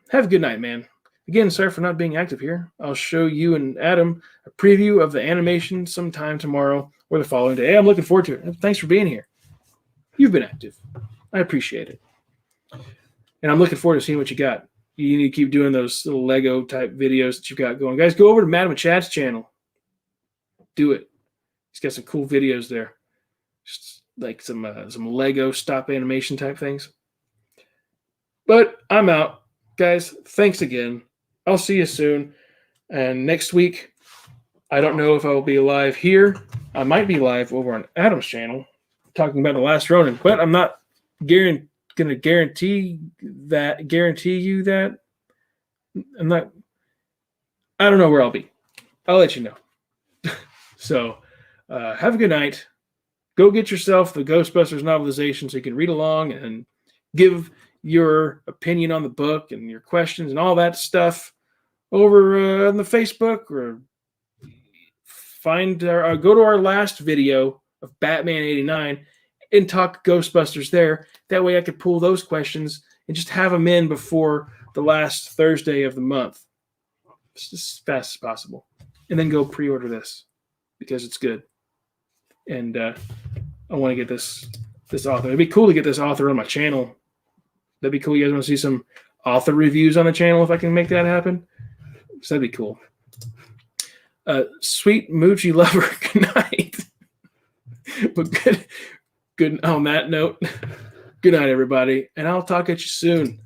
have a good night, man. Again, sorry for not being active here. I'll show you and Adam a preview of the animation sometime tomorrow or the following day. Hey, I'm looking forward to it. Thanks for being here. You've been active. I appreciate it. And I'm looking forward to seeing what you got. You need to keep doing those little Lego type videos that you've got going. Guys, go over to Madam Chad's channel. Do it. He's got some cool videos there. Just like some Lego stop animation type things. But I'm out. Guys, thanks again. I'll see you soon. And next week, I don't know if I will be live here. I might be live over on Adam's channel talking about The Last Ronin, but I'm not going to guarantee you that. I don't know where I'll be. I'll let you know. So have a good night. Go get yourself the Ghostbusters novelization so you can read along and give your opinion on the book and your questions and all that stuff over on the Facebook, or go to our last video of Batman 89 and talk Ghostbusters there. That way I could pull those questions and just have them in before the last Thursday of the month. Just as fast as possible. And then go pre-order this because it's good. And I want to get this author. It'd be cool to get this author on my channel. That'd be cool. You guys want to see some author reviews on the channel if I can make that happen? So that'd be cool. Sweet Moochie lover, good night. But good on that note, good night, everybody. And I'll talk at you soon.